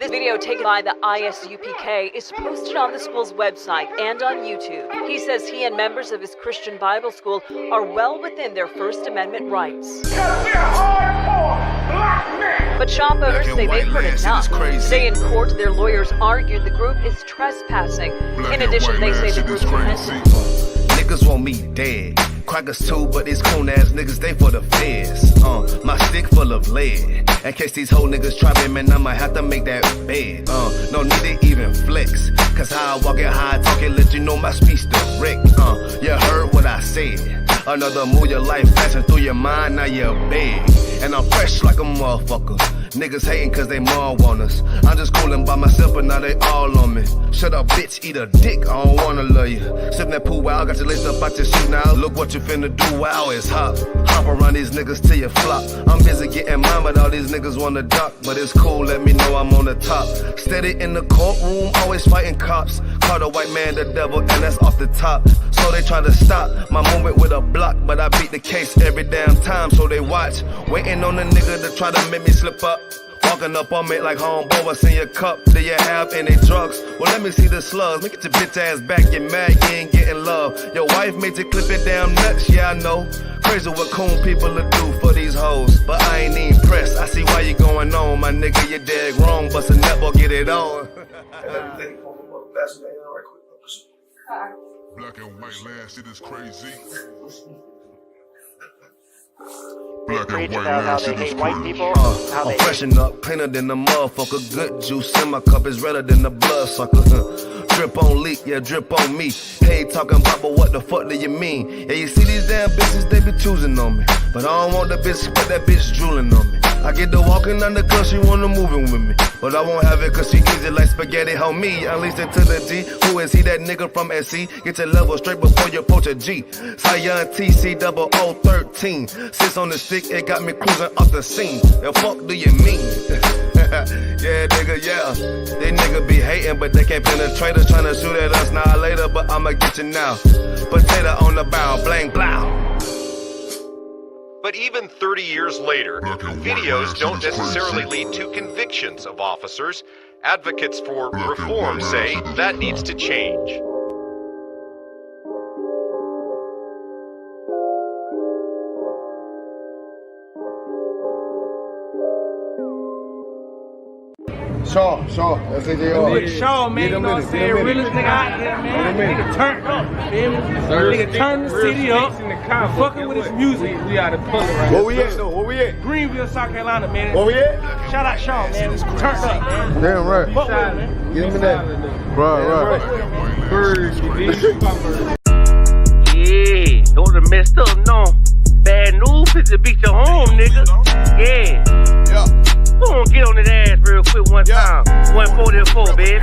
This video taken by the ISUPK is posted on the school's website and on YouTube. He says he and members of his Christian Bible school are well within their First Amendment rights. But shop owners say they've heard enough. Today in court, their lawyers argued the group is trespassing. In addition, they say the group's repentant. Niggas want me dead. Crackers too, but these coon ass niggas, they for the feds. My stick full of lead. In case these whole niggas try me, man, I'ma have to make that bed. No need to even flex. Cause how I walk it, how I talk it, let you know my speech direct. You heard what I said. Another move, your life passing through your mind, now you're big. And I'm fresh like a motherfucker. Niggas hating cause they more want us. I'm just coolin' by myself, but now they all on me. Shut up, bitch, eat a dick, I don't wanna love you. Sippin' that pool wow, got you laced up out your shoe now. Look what you finna do, wow, it's hot. Hop around these niggas till you flop. I'm busy getting mine, but all these niggas wanna duck. But it's cool, let me know I'm on the top. Steady in the courtroom, always fighting cops. Call the white man the devil, and that's off the top. So they try to stop my movement with a block, but I beat the case every damn time, so they watch. Waiting on the nigga to try to make me slip up. Walking up on me like homeboy, what's in your cup? Do you have any drugs? Well, let me see the slugs. Make it your bitch ass back, get mad, you ain't getting love. Your wife made you clip it damn nuts, yeah I know. Crazy what coon people will do for these hoes, but I ain't even pressed. I see why you going on, my nigga, you dead wrong. Bust a nut, boy, get it on. Black and white land, shit is crazy. Black and white land, shit is crazy. I'm freshen up, cleaner than the motherfucker. Good juice in my cup is redder than the blood sucker. Drip on leak, yeah, drip on me. Hey, talking about, but what the fuck do you mean? Yeah, you see these damn bitches, they be choosing on me. But I don't want the bitch, but that bitch drooling on me. I get the walking under cause she wanna moving with me. But I won't have it cause she easy like spaghetti, homie. Unleash it to the G. Who is he, that nigga from SC? Get your level straight before you approach a G. Cyan TC 0013. Sits on the stick, it got me cruising off the scene. The fuck do you mean? Yeah, nigga, yeah. They nigga be hating, but they can't penetrate us. Trying to shoot at us now later, but I'ma get you now. Potato on the bow, blang, blow. But even 30 years later, videos don't necessarily lead to convictions of officers. Advocates for reform say that needs to change. Shaw, that's AJR. Shaw, man, you know what I'm saying? Realest nigga out there, man. Nigga turned up, feel me? Nigga turned the city up, fucking with his music. We out of pull right Where we at though? Where we at? Greenville, South Carolina, man. Where we at? Shout out Shaw, man. Turned up, man. Damn right. Fuck with him, man. Give me that. Right. Birds, Yeah, don't have messed up, no. Bad news is to beat your home, nigga. Yeah. Go on, get on that ass real quick one time. 144, baby.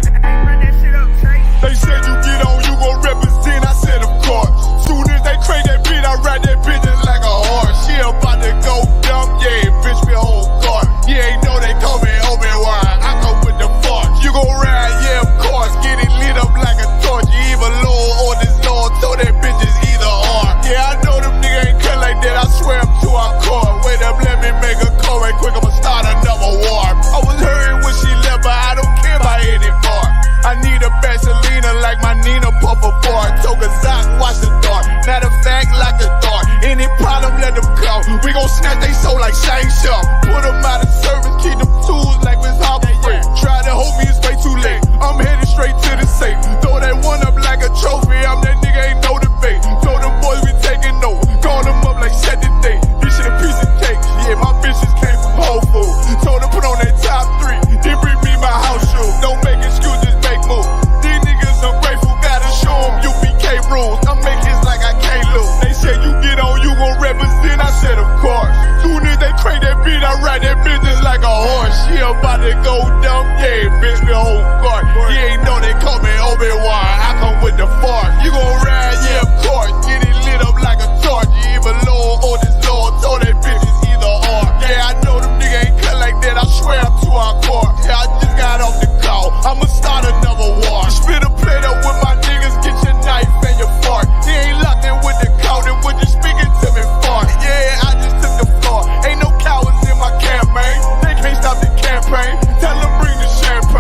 They said you get on, you gon' represent, I said of course. Soon as they crank that beat, I ride that bitch just like a horse. She about to go dumb, yeah, bitch me a whole car. You ain't know they call me Obi-Wan, I come with the force. You gon' ride, yeah, of course, get it lit up like a torch. You even low on this Lord, throw that bitch is either or. Yeah, I know them niggas ain't cut like that, I swear I'm to our core. Wait up, let me make a call right quick, I'ma start another war. I was hurting when she left, but I don't care about anymore. I need a Selena like my Nina Puffer bar. Took a Zoc, watch the dark. Matter of fact, like a dart. Any problem, let them come. We gon' snatch they soul like Shane Sharp. Put them out of service, keep them tools like Miss Hopper Free. Try to hold me, it's way too late. I'm headed straight to the safe. Throw that one up like a trophy. I'm that nigga, ain't no debate. Told them boys we taking over. Call them up like set the date. This shit a piece of cake. Yeah, my bitches came from Whole Foods. Told them put on that top 3. Then bring me my house shoes. Don't make excuses, make moves. These niggas ungrateful, gotta show them UPK rules. I'm making hits like I can't lose. They said you get on, you gon' represent. I said of course. Soon as they crank that beat, I ride that bitch just like a horse. She about to go dumb, yeah, bitch me a whole car. You ain't know they call me Obi-Wan, I come with the force. You gon' ride, yeah, of course. Get it lit up like a torch. You even low on this Lord, throw that bitch is either or. Yeah, I know them niggas ain't cut like that, I swear I'm to our core. Yeah, I just got off the call, I'ma start another war. Spit a plate up with my niggas, get your knife and your fork. He ain't locked in with the count, and when you speaking to me for. Yeah, I just took the floor, ain't no cowards in my campaign. They can't stop the campaign, tell them bring the champagne.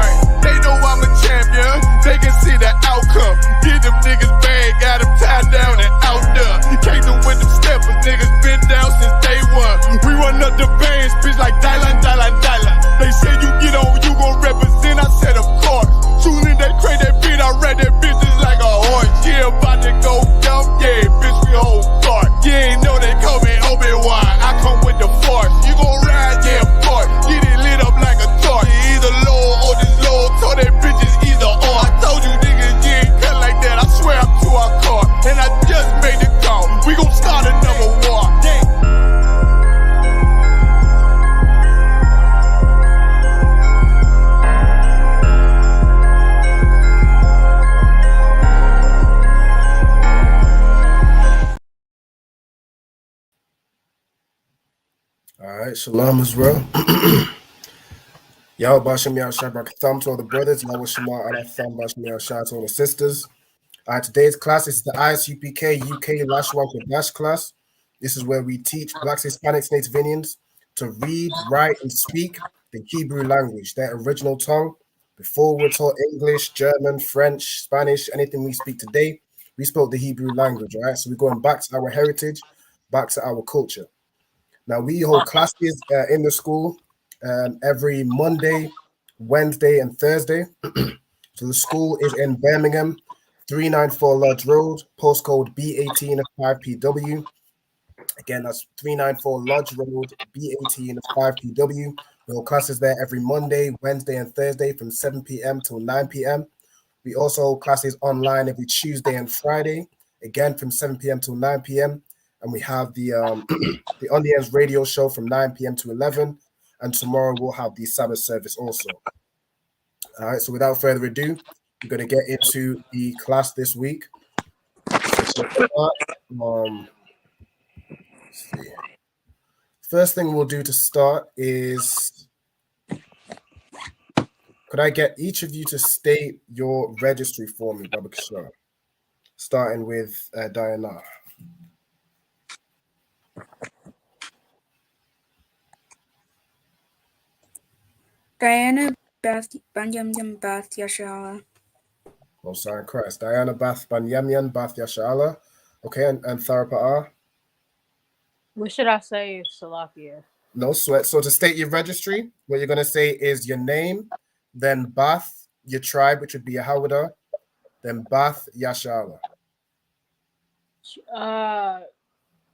bitch like Dylan. They say you get on, you gon' represent, I said of course. Soon as they crank that beat, I ride that bitch just like a horse. Yeah, about to go dumb, yeah, bitch, we hold guard. You ain't know they call me Obi-Wan, I come with the force. You gon' ride, yeah, of course. Get it lit up like a torch. You either low or this low, told that bitch is either or. I told you niggas, you ain't cut like that, I swear I'm to our car. And I just made the call, we gon' start another war. All right, shalom Israel. Y'all Bashim Yah Shabrak Thumb to all the brothers. Y'all Shema Allah Thumb Bashim Yah Shah to all the sisters. Today's class is the ISUPK Lashawan Qadash class. This is where we teach Blacks, Hispanics, Native Indians to read, write, and speak the Hebrew language, their original tongue. Before we're taught English, German, French, Spanish, anything we speak today, we spoke the Hebrew language, right? So we're going back to our heritage, back to our culture. Now, we hold classes in the school every Monday, Wednesday, and Thursday. So the school is in Birmingham, 394 Lodge Road, postcode B18 of 5PW. Again, that's 394 Lodge Road, B18 of 5PW. We hold classes there every Monday, Wednesday, and Thursday from 7 p.m. till 9 p.m. We also hold classes online every Tuesday and Friday, again from 7 p.m. till 9 p.m. And we have the the On the Ends radio show from 9 p.m. to 11. And tomorrow we'll have the Sabbath service also. All right, so without further ado, we're going to get into the class this week. Let's see. First thing we'll do to start is, could I get each of you to state your registry for me, Baba Kishore? Starting with Diana. Diana Beth Banyam Beth Yashala. Most High in Christ. Diana Bath Banyamyan Bath Yashala. Okay, and Tharapa. What should I say, Salakia? No sweat. So to state your registry, what you're going to say is your name, then Bath, your tribe, which would be Yahawada, then Bath Yashala.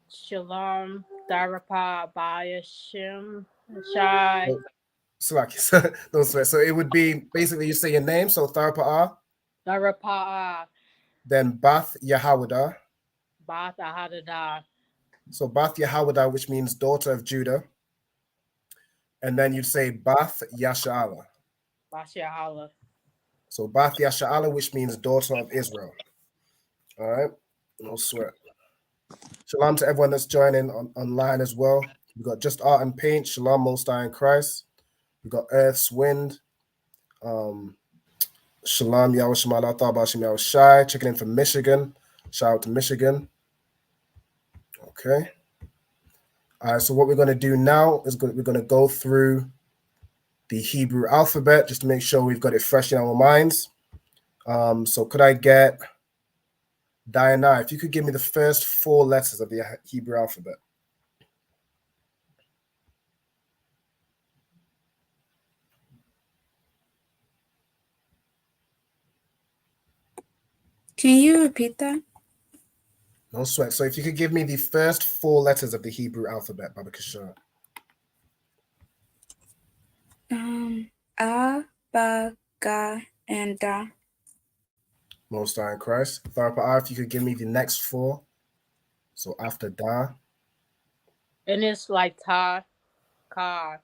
Shalom, Darapa, Bayashim, Shai. Salaki. No sweat. So it would be basically you say your name, so Tharapa, Darapa, then Bath Yahawada. Bath Ahadada. So Bath Yahawada, which means daughter of Judah. And then you'd say Bath Yashala. Bath Yahala. So Bath Yashala, which means daughter of Israel. All right. No sweat. Shalom to everyone that's joining online as well. We've got Just Art and Paint. Shalom, Most High in Christ. We've got Earth's Wind. Shalom, Yahweh Shemala, Thabashim Yahweh Shai. Checking in from Michigan. Shout out to Michigan. Okay. All right, so what we're going to do now is we're going to go through the Hebrew alphabet just to make sure we've got it fresh in our minds. So could I get Diana, if you could give me the first 4 letters of the Hebrew alphabet. Can you repeat that? No sweat. So if you could give me the first 4 letters of the Hebrew alphabet, Baba Kishore. A, Ba, Ga, and Da. Most High in Christ. Tharpa, if you could give me the next 4. So after Da. And it's like Ta, Ka.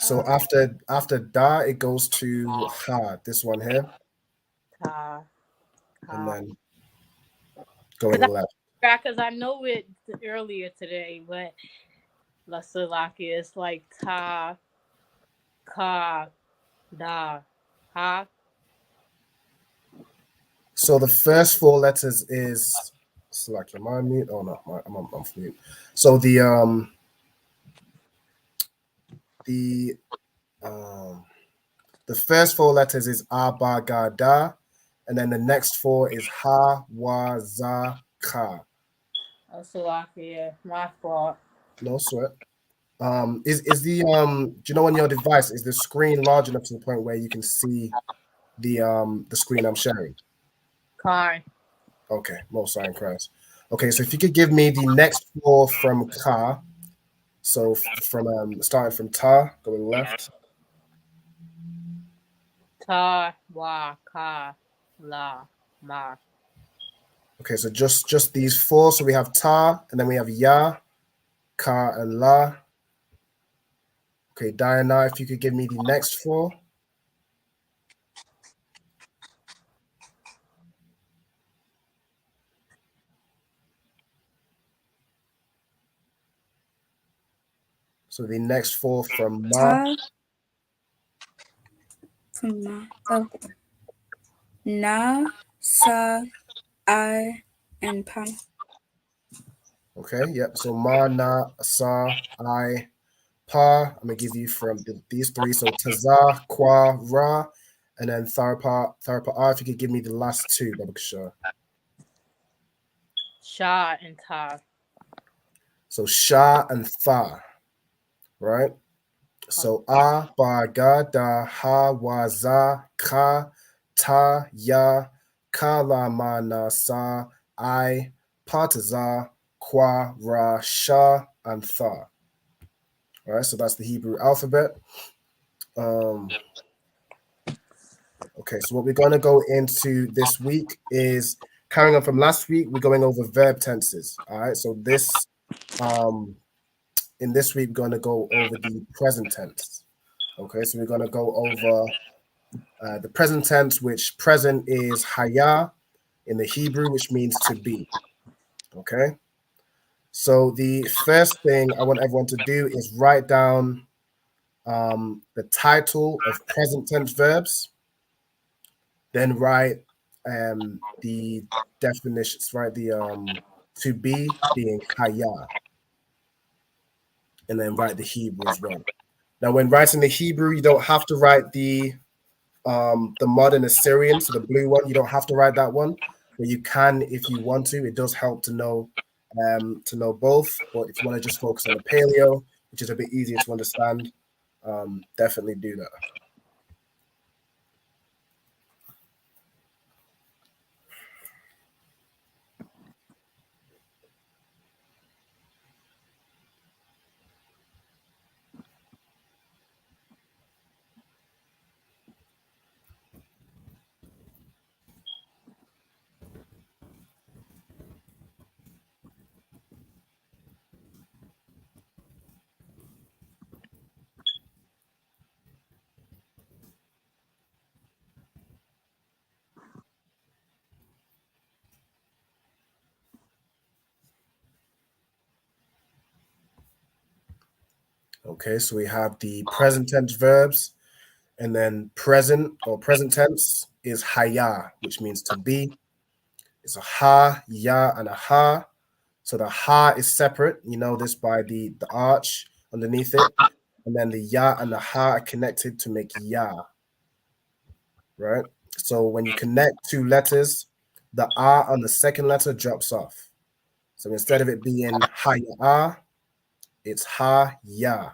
So after Da, it goes to Ha. This one here. Ta. And then going left. Because I know it earlier today, but La Salaki is like Ta, Ka, Da, Ha. So the first 4 letters is Salaki. Am I on mute? Oh no, I'm on mute. So the first 4 letters is A, Ba, Ga, Da, and then the next 4 is Ha, Wa, Za, Ka. Salaki, yeah, my fault. No sweat. Is the do you know on your device, is the screen large enough to the point where you can see the screen I'm sharing? Car. Okay, most sign Christ. Okay, so if you could give me the next four from car. So from starting from ta, going left. Ta, wa, ka, la, ma. Okay, so just these four. So we have ta, and then we have ya, ka, and la. Okay, Diana, if you could give me the next four. So the next four from ma. Ta. From ma. Oh. Na, sa, I, and pa. Okay, yep. So ma, na, sa, I, pa. I'm gonna give you from these three. So taza, kwa, ra, and then tharpa, ah. If you could give me the last two, Baba Kishore. Sha and ta. So sha and tha, right? So a, ba, ga, da, ha, wa, za, ka, ta, ya, ka, la, ma, na, sa, I, pa, ta, za, kwa, ra, sha, and tha. All right, so that's the Hebrew alphabet. Okay, so what we're going to go into this week is carrying on from last week. We're going over verb tenses. All right, so this in this week, we're going to go over the present tense. Okay, so we're going to go over the present tense, which present is haya in the Hebrew, which means to be. Okay, so the first thing I want everyone to do is write down the title of present tense verbs. Then write the definitions, write the to be being haya, and then write the Hebrew as well. Now, when writing the Hebrew, you don't have to write the modern Assyrian, so the blue one. You don't have to write that one, but you can if you want to. It does help to know both. But if you want to just focus on the Paleo, which is a bit easier to understand, definitely do that. Okay, so we have the present tense verbs, and then present or present tense is haya, which means to be. It's a ha, ya, and a ha. So the ha is separate. You know this by the arch underneath it. And then the ya and the ha are connected to make ya. Right? So when you connect two letters, the R on the second letter drops off. So instead of it being ha ya, it's ha ya.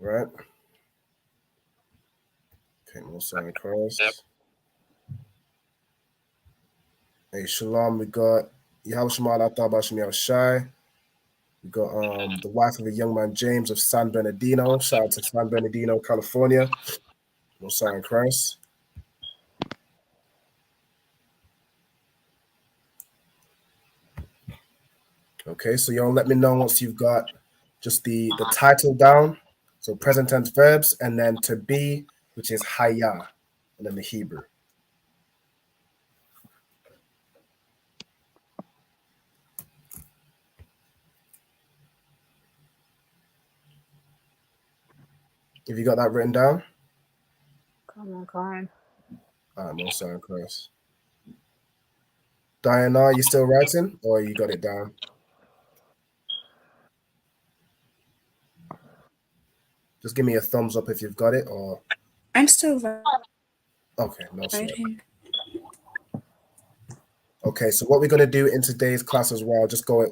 Right? Okay, no sign across. Hey, Shalom, we got Yahushua Atabashim Yahushai. We got the wife of a young man, James of San Bernardino. Shout out to San Bernardino, California. No sign Christ. Okay, so y'all let me know once you've got just the title down. So present tense verbs, and then to be, which is haya, and then the Hebrew. Have you got that written down? Come on, Karen. All right, no sign Christ. Diana, are you still writing, or you got it down? Just give me a thumbs up if you've got it, or I'm still writing. Okay, no sweat. Okay, so what we're going to do in today's class as well, just go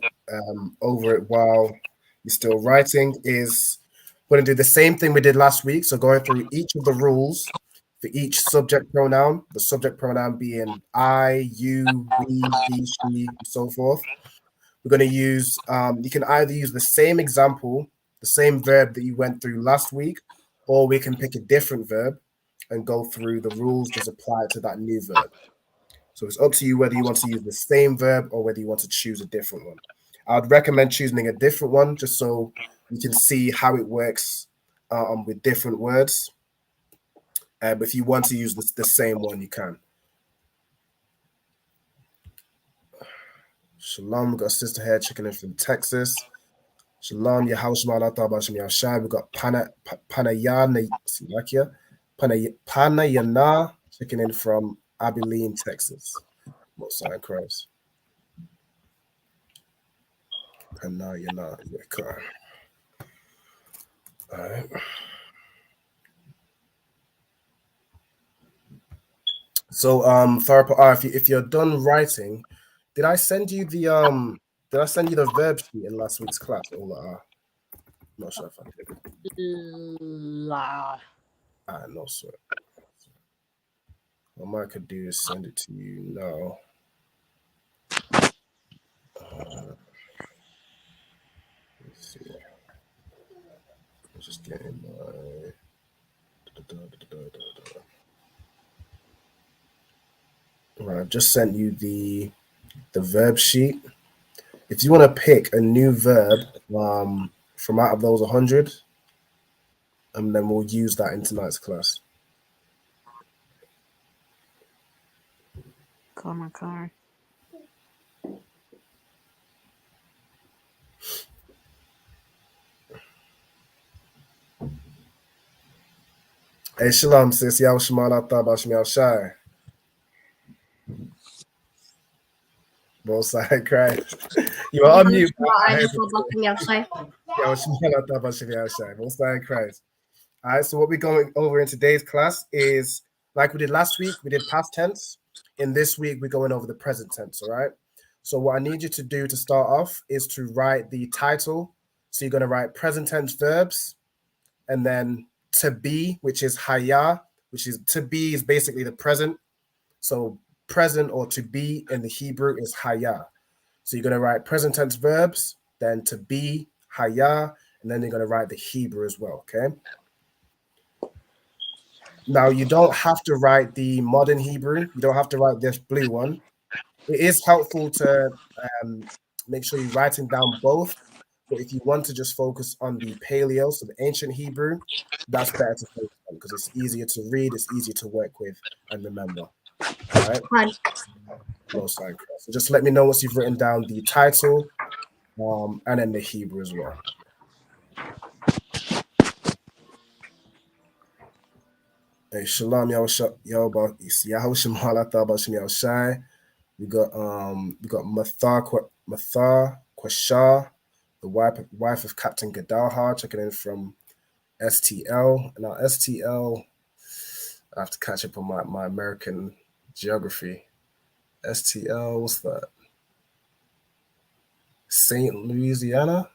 over it while you're still writing, is we're going to do the same thing we did last week. So going through each of the rules for each subject pronoun, the subject pronoun being I, you, we, he, she, and so forth. We're going to use, you can either use the same example, the same verb that you went through last week, or we can pick a different verb and go through the rules just apply to that new verb. So it's up to you whether you want to use the same verb or whether you want to choose a different one. I'd recommend choosing a different one just so you can see how it works with different words. But if you want to use the same one, you can. Shalom, we've got a sister here checking in from Texas. Shalom, Yahushua Bashim Yashai. We've got Panayana checking in from Abilene, Texas. Most High Christ. Panayana. All right. So, Farah, if you're done writing, did I send you the verb sheet in last week's class? I'm not sure if I did. No sweat. What I could do is send it to you now. Let's see. I'm just getting my. Right, I've just sent you the verb sheet. If you want to pick a new verb from out of those 100, and then we'll use that in tonight's class. Call my car. Hey, shalom, sis. Yaw Shema Bashim Yashai. Both side Christ. You are on mute. Both side Christ. All right, so what we're going over in today's class is, like we did last week, we did past tense. In this week, we're going over the present tense, all right? So what I need you to do to start off is to write the title. So you're going to write present tense verbs, and then to be, which is haya, which is to be is basically the present. So present or to be in the Hebrew is haya. So you're going to write present tense verbs, then to be, haya, and then you're going to write the Hebrew as well, okay? Now, you don't have to write the modern Hebrew. You don't have to write this blue one. It is helpful to make sure you're writing down both. But if you want to just focus on the Paleo, so the ancient Hebrew, that's better to focus on because it's easier to read, it's easier to work with and remember. All right? So just let me know once you've written down the title and then the Hebrew as well. Hey, shalom, Yahushua Shai. We got Mathar Kwashar, the wife of Captain Gadalha, checking in from STL. Now STL, I have to catch up on my American geography. STL, what's that? St. Louisiana?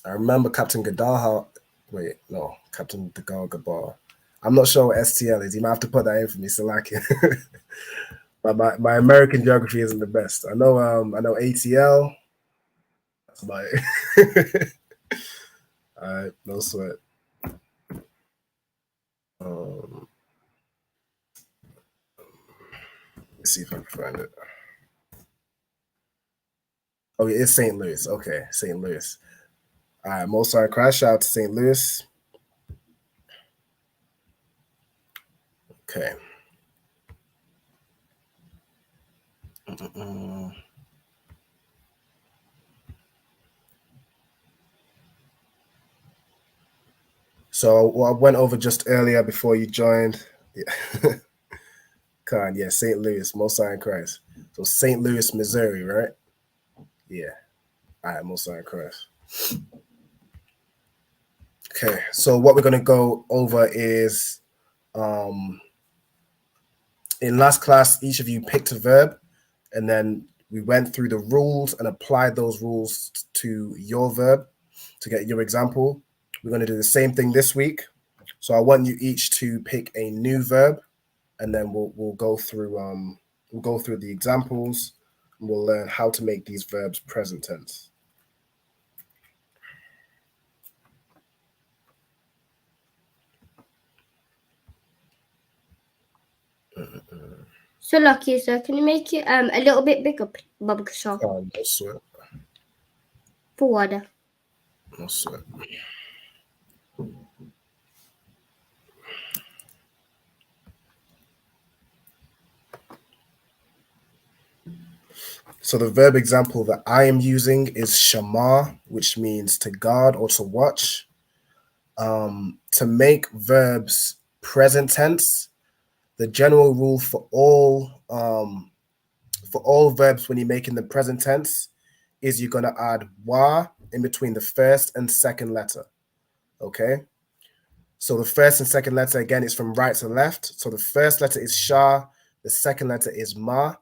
I remember Captain Gadalha. Captain Gadalha. I'm not sure what STL is. You might have to put that in for me, Salaki. But my American geography isn't the best. I know ATL. That's about it. All right, no sweat. Let's see if I can find it. Oh, yeah, it's St. Louis. Okay, St. Louis. All right, most sorry, crash out to St. Louis. Okay. So what I went over just earlier before you joined. Yeah, St. Louis, Most High in Christ. So St. Louis, Missouri, right? Yeah. All right, Most High in Christ. Okay, so what we're gonna go over is in last class, each of you picked a verb, and then We went through the rules and applied those rules to your verb to get your example. We're going to do the same thing this week. So I want you each to pick a new verb, and then we'll go through the examples, and we'll learn how to make these verbs present tense. So lucky, sir. Can you make it a little bit bigger, Bubba Shaw? No sweat. For water. No sweat. So the verb example that I am using is shama, which means to guard or to watch. To make verbs present tense, the general rule for all verbs when you're making the present tense is you're going to add wa in between the first and second letter. Okay? So the first and second letter, again, is from right to left. So the first letter is sha, the second letter is ma.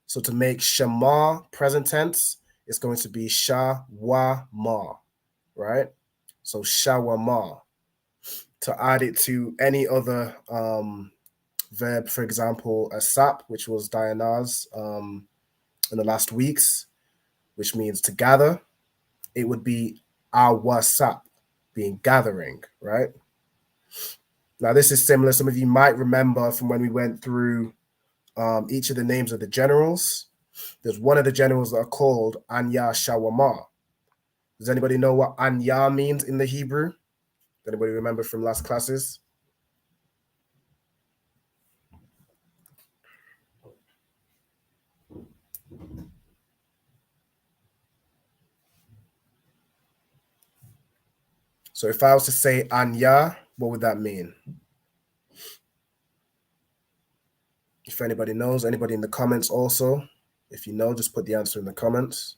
So to make shama present tense, it's going to be sha wa ma, right? So shawama. To add it to any other verb, for example, a sap, which was Diana's in the last weeks, which means to gather, it would be awasap, being gathering, right? Now this is similar. Some of you might remember from when we went through each of the names of the generals. There's one of the generals that are called Anya Shawama. Does anybody know what Anya means in the Hebrew? Anybody remember from last classes? So if I was to say Anya, what would that mean? If anybody knows, anybody in the comments also. If you know, just put the answer in the comments.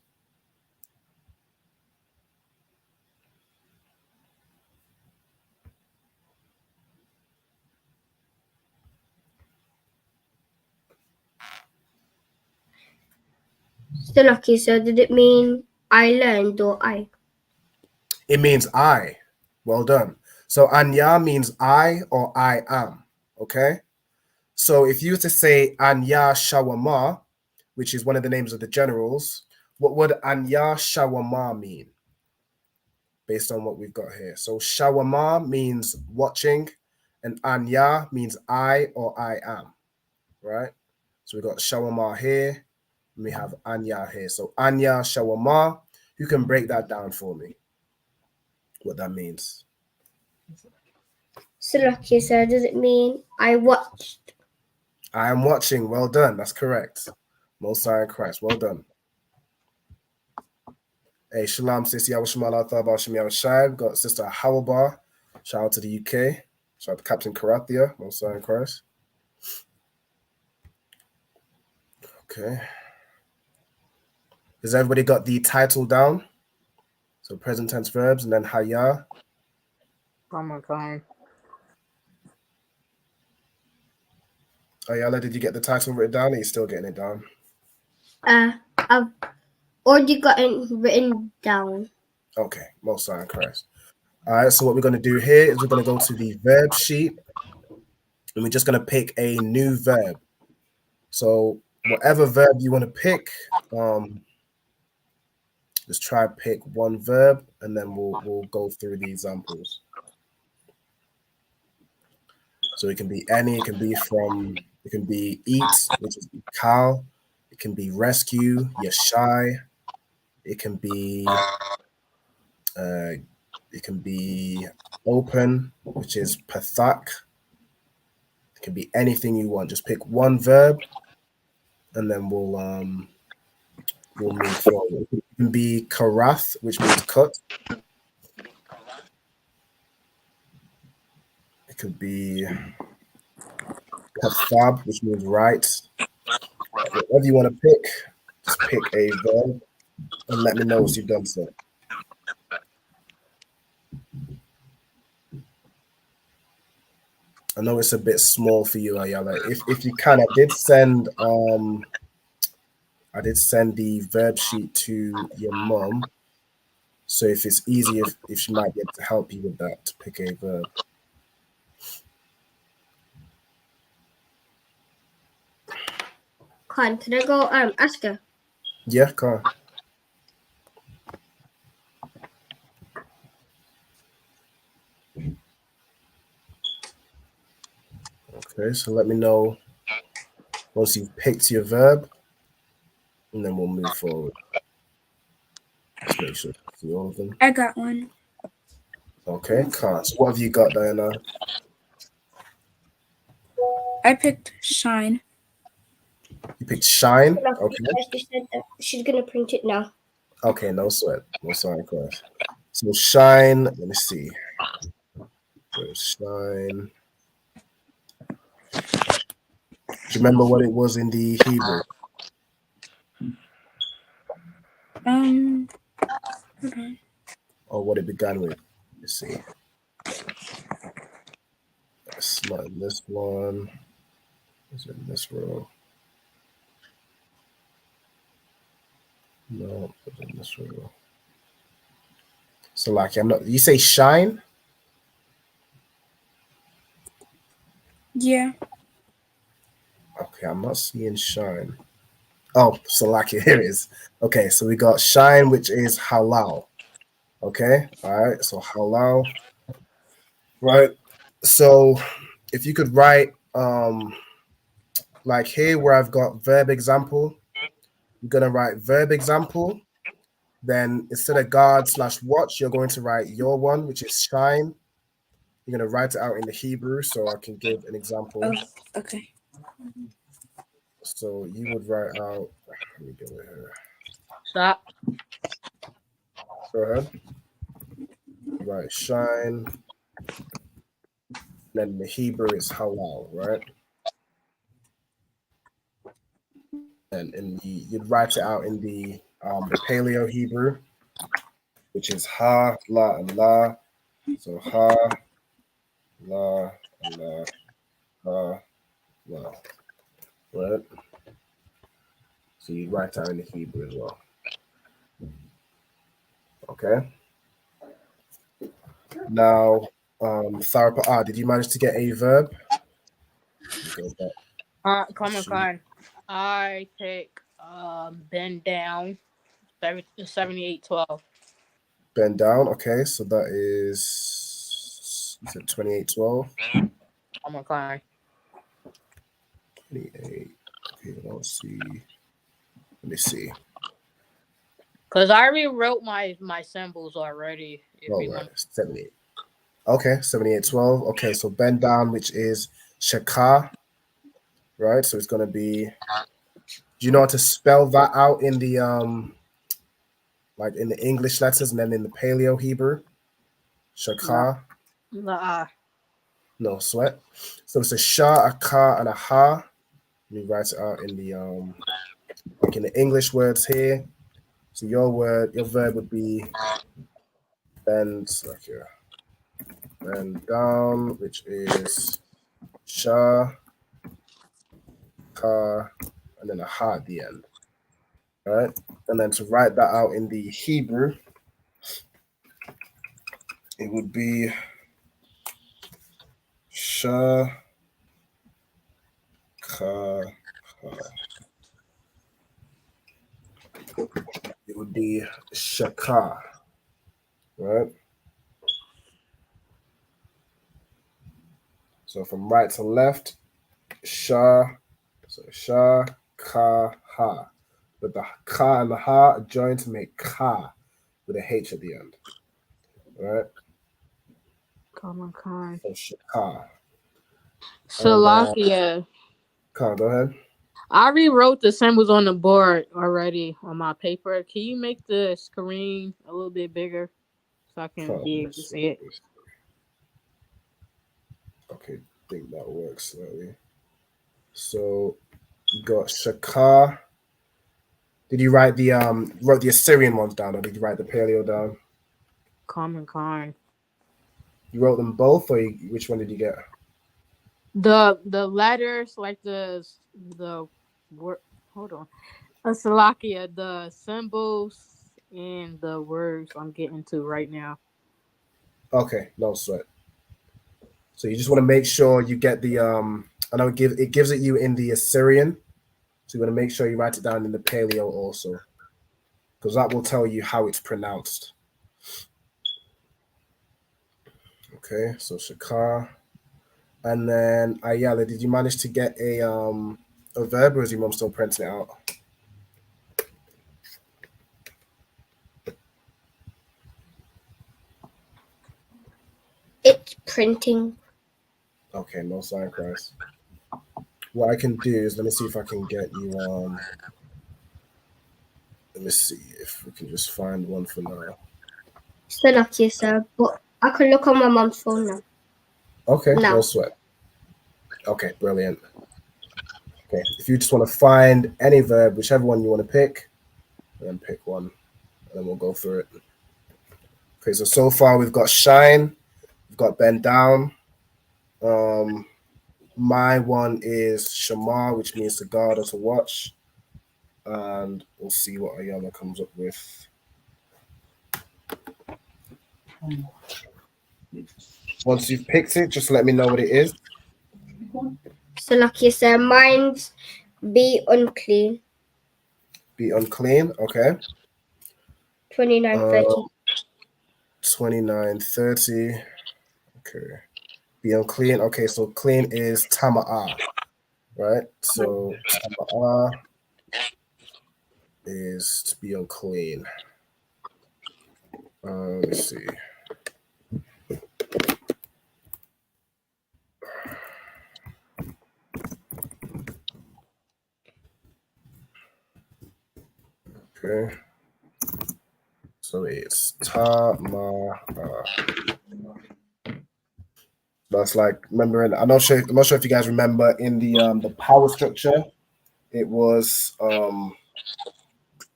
So lucky, sir. Did it mean I learned or I? It means I. Well done. So Anya means I or I am. Okay? So if you were to say Anya Shawama, which is one of the names of the generals, what would Anya Shawama mean? Based on what we've got here. So Shawama means watching, and Anya means I or I am, right? So we've got Shawama here, and we have Anya here. So Anya Shawama, who can break that down for me? What that means? So lucky, sir. Does it mean I watched? I am watching. Well done. That's correct. Most High in Christ. Well done. Hey, Shalom, sis. Yawashamal Athaba Shem Shai. Got Sister Hawabar. Shout out to the UK. Shout out to Captain Karathia. Most High in Christ. Okay. Has everybody got the title down? So present tense verbs and then haya. Oh my God. Ayala, did you get the title written down? Or are you still getting it down? I've already got it written down. Okay, most High in Christ. All right, so what we're going to do here is we're going to go to the verb sheet, and we're just going to pick a new verb. So whatever verb you want to pick, just try to pick one verb, and then we'll go through the examples. So it can be any, it can be eat, which is cow. It can be rescue, yashai. It can be open, which is pathak. It can be anything you want. Just pick one verb, and then we'll move forward. It can be karath, which means cut. It could be kathab, which means right. Whatever you want to pick, just pick a verb and let me know once you've done so. I know it's a bit small for you, Ayala. If you can, I did send I did send the verb sheet to your mom. So if it's easy, if she might be able to help you with that, to pick a verb. Can I go ask her? Yeah, come on. Okay, so let me know once you've picked your verb, and then we'll move forward. Let's make sure to see all of them. I got one. Okay, can't. So what have you got, Diana? I picked shine. You picked shine. Okay. She said that she's gonna print it now. Okay, no sweat. No sweat, class. So shine. Let me see. So shine. Do you remember what it was in the Hebrew? Okay. Or what it began with? Let's see. It's not in this one. Is it in this row? No, it's in this row. So like I'm not. You say shine? Yeah. Okay, I'm not seeing shine. Oh, Salaki, here it is. Okay, so we got shine, which is halal. Okay, all right, so halal. Right, so if you could write, like here where I've got verb example, you're gonna write verb example. Then instead of guard/watch, you're going to write your one, which is shine. You're gonna write it out in the Hebrew, so I can give an example. Oh, okay. So you would write out. Let me do it here. Stop. Go ahead. Right, shine. Then the Hebrew is halal, right? And you'd write it out in the Paleo Hebrew, which is ha, la, and la. So ha, la, la, ha, la. Right? So you write out in the Hebrew as well. Okay. Now, Tharapa, did you manage to get a verb? Common. I pick bend down 7812. Bend down, okay, so that is 2812. Common kind. 28. Okay, let's see. Let me see. Because I rewrote my symbols already. Oh, right. 78. Okay, 7812. Okay, so bend down, which is shaka, right? So it's gonna be. Do you know how to spell that out in the like in the English letters and then in the Paleo Hebrew? Shaka. No sweat. So it's a sha, a ka, and a ha. Let me write it out in the like in the English words here. So your verb would be bend, like here. Bend down, which is sha, ka, and then a ha at the end. All right, and then to write that out in the Hebrew, it would be sha, ka, ha. It would be shaka, right? So from right to left, sha, so sha, ka, ha. But the ka and the ha are joined to make ka with a H at the end. Right? Common kind. So shaka. Salakia. Go ahead. I rewrote the symbols on the board already on my paper. Can you make the screen a little bit bigger so I can be able to see it? Okay, I think that works slightly. So you got shaka. Did you write the wrote the Assyrian ones down, or did you write the Paleo down? Common kind. You wrote them both, or which one did you get? The letters, like the word. Hold on. Salakia, the symbols and the words I'm getting to right now. Okay, no sweat. So you just want to make sure you get the I know it gives it you in the Assyrian. So you want to make sure you write it down in the Paleo also, because that will tell you how it's pronounced. Okay, so Shakar. And then Ayala, did you manage to get a verb, or is your mom still printing it out? It's printing. Okay, no sign, Christ. What I can do is let me see if I can get you let me see if we can just find one for now. Still lucky, sir, but I can look on my mom's phone now. Okay, no sweat. Okay, brilliant. Okay, if you just want to find any verb, whichever one you want to pick, then pick one, and then we'll go through it. Okay, so far we've got shine, we've got bend down. My one is shamar, which means to guard or to watch, and we'll see what Ayala comes up with. Once you've picked it, just let me know what it is. So lucky, sir. Mine's be unclean. Be unclean, okay. 29:30. 29:30. Okay. Be unclean. Okay, so clean is tama'ah, right? So tama'ah is to be unclean. Let's see. Okay. So it's tama'ah. That's like, remember, I'm not sure if you guys remember in the power structure, it was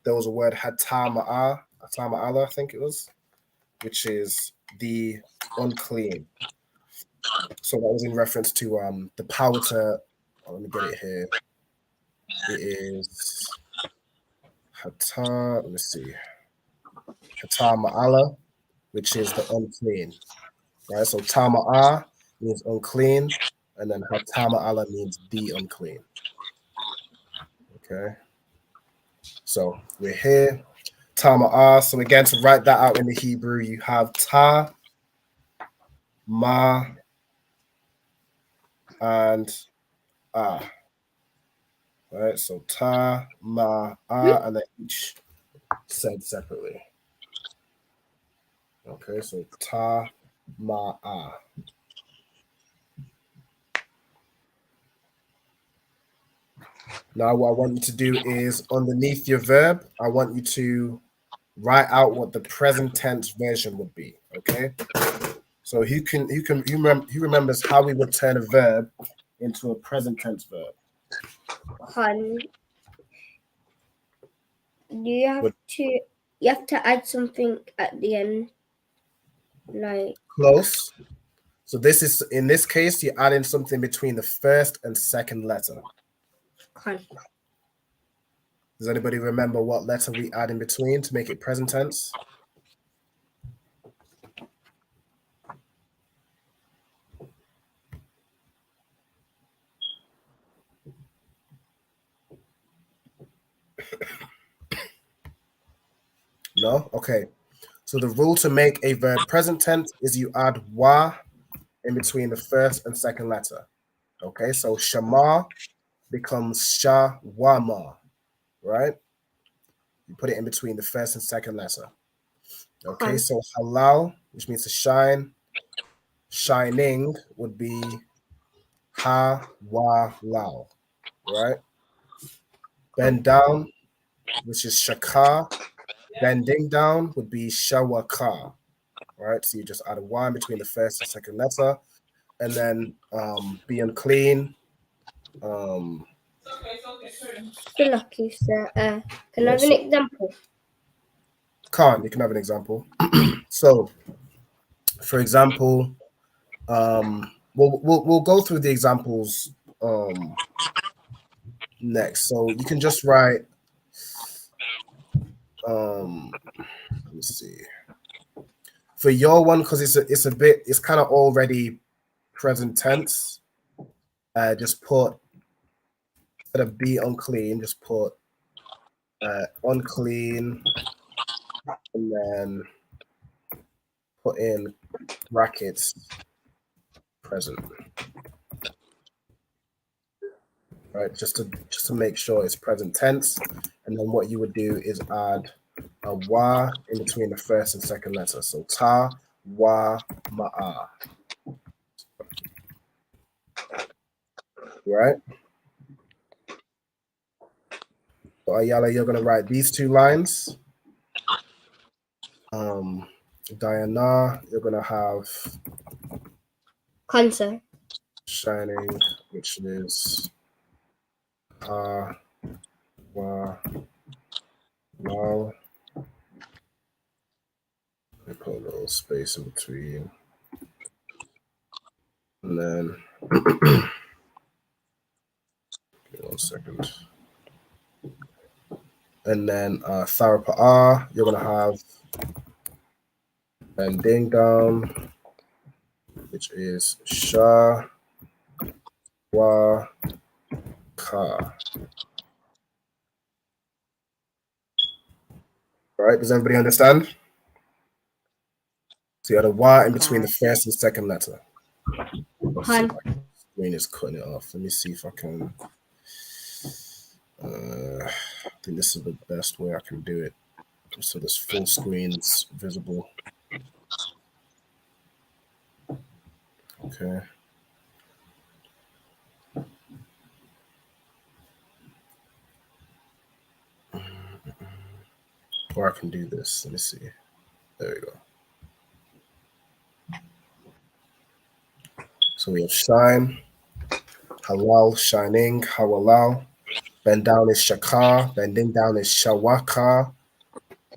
there was a word hatama'ah, I think it was, which is the unclean. So that was in reference to the power to, let me get it here. It is let me see. Hatama'ala, which is the unclean. Right? So tama'ah means unclean, and then hatama'ala means the unclean. Okay. So we're here. Tama'ah. So again, to write that out in the Hebrew, you have ta, ma, and ah. Right, so ta, ma, ah, and then each said separately. Okay, so ta, ma, ah. Now what I want you to do is underneath your verb, I want you to write out what the present tense version would be. Okay. So who remembers how we would turn a verb into a present tense verb? You have to add something at the end, like close. So this is, in this case, you're adding something between the first and second letter. Does anybody remember what letter we add in between to make it present tense? No? Okay. So the rule to make a verb present tense is you add wa in between the first and second letter. Okay, so shama becomes shawama, right? You put it in between the first and second letter. Okay, so halal, which means to shine, shining would be ha wa lao, right? Bend down, which is shaka. Bending down would be shawaka, right? So you just add a y between the first and second letter, and then be unclean. Still lucky, sir. Can I have an example? You can have an example. So, for example, we'll go through the examples next. So you can just write Let me see. For your one, because it's kind of already present tense. Just put instead of be unclean, just put unclean, and then put in brackets present. Right, just to make sure it's present tense, and then what you would do is add a wa in between the first and second letter. So ta, wa, ma'a. Right? So Ayala, you're gonna write these two lines. Diana, you're gonna have Concert. shining, which is wa, wow. I put a little space in between. And then give me 1 second. And then Tharapa, you're gonna have bending down, which is Sha Wa Ka. All right, does everybody understand? So you had a wa in between the first and second letter. Screen is cutting it off. Let me see if I can. I think this is the best way I can do it. So this full screen's visible. Okay. Or I can do this. Let me see. There we go. So we have shine, halal, shining, hawalal. Bend down is shakar. Bending down is shawaka.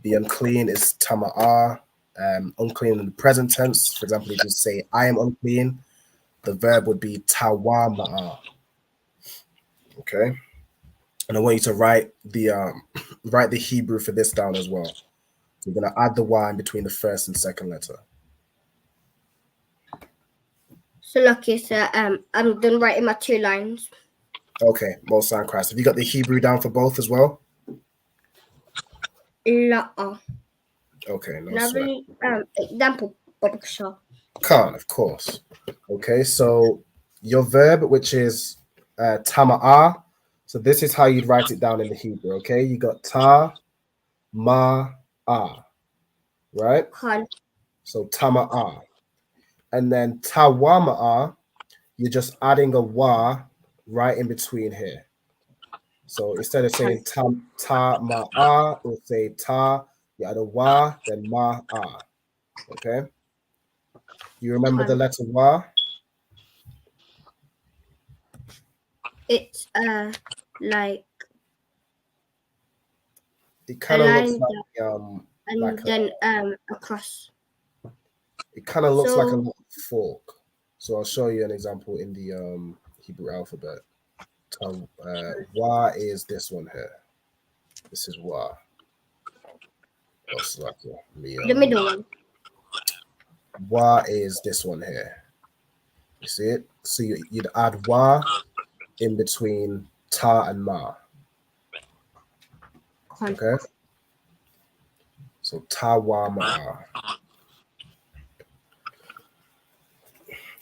The unclean is tama'a. Unclean in the present tense. For example, if you say I am unclean, the verb would be tawama'a. Okay. And I want you to write the Hebrew for this down as well. So you're gonna add the Y in between the first and second letter. So lucky, sir. I'm done writing my 2 lines. Okay, most sign Christ. Have you got the Hebrew down for both as well? La'a. Okay, no Now, sweat. example, Babakasha. Can't, of course. Okay, so your verb, which is tama'a. So this is how you'd write it down in the Hebrew. Okay, you got ta, ma, a, right? So tama'a, and then tawama'a. You're just adding a wa right in between here. So instead of saying ta ma'a, we'll say ta. You add a wa, then ma'a. Okay. You remember the letter wa? It's like it kind of looks like and then across. It kind of looks like a little fork. So I'll show you an example in the Hebrew alphabet. Wa is this one here. This is wa. Like the middle one. Wa is this one here. You see it? So you'd add wa in between ta and ma. Okay. So ta wa ma.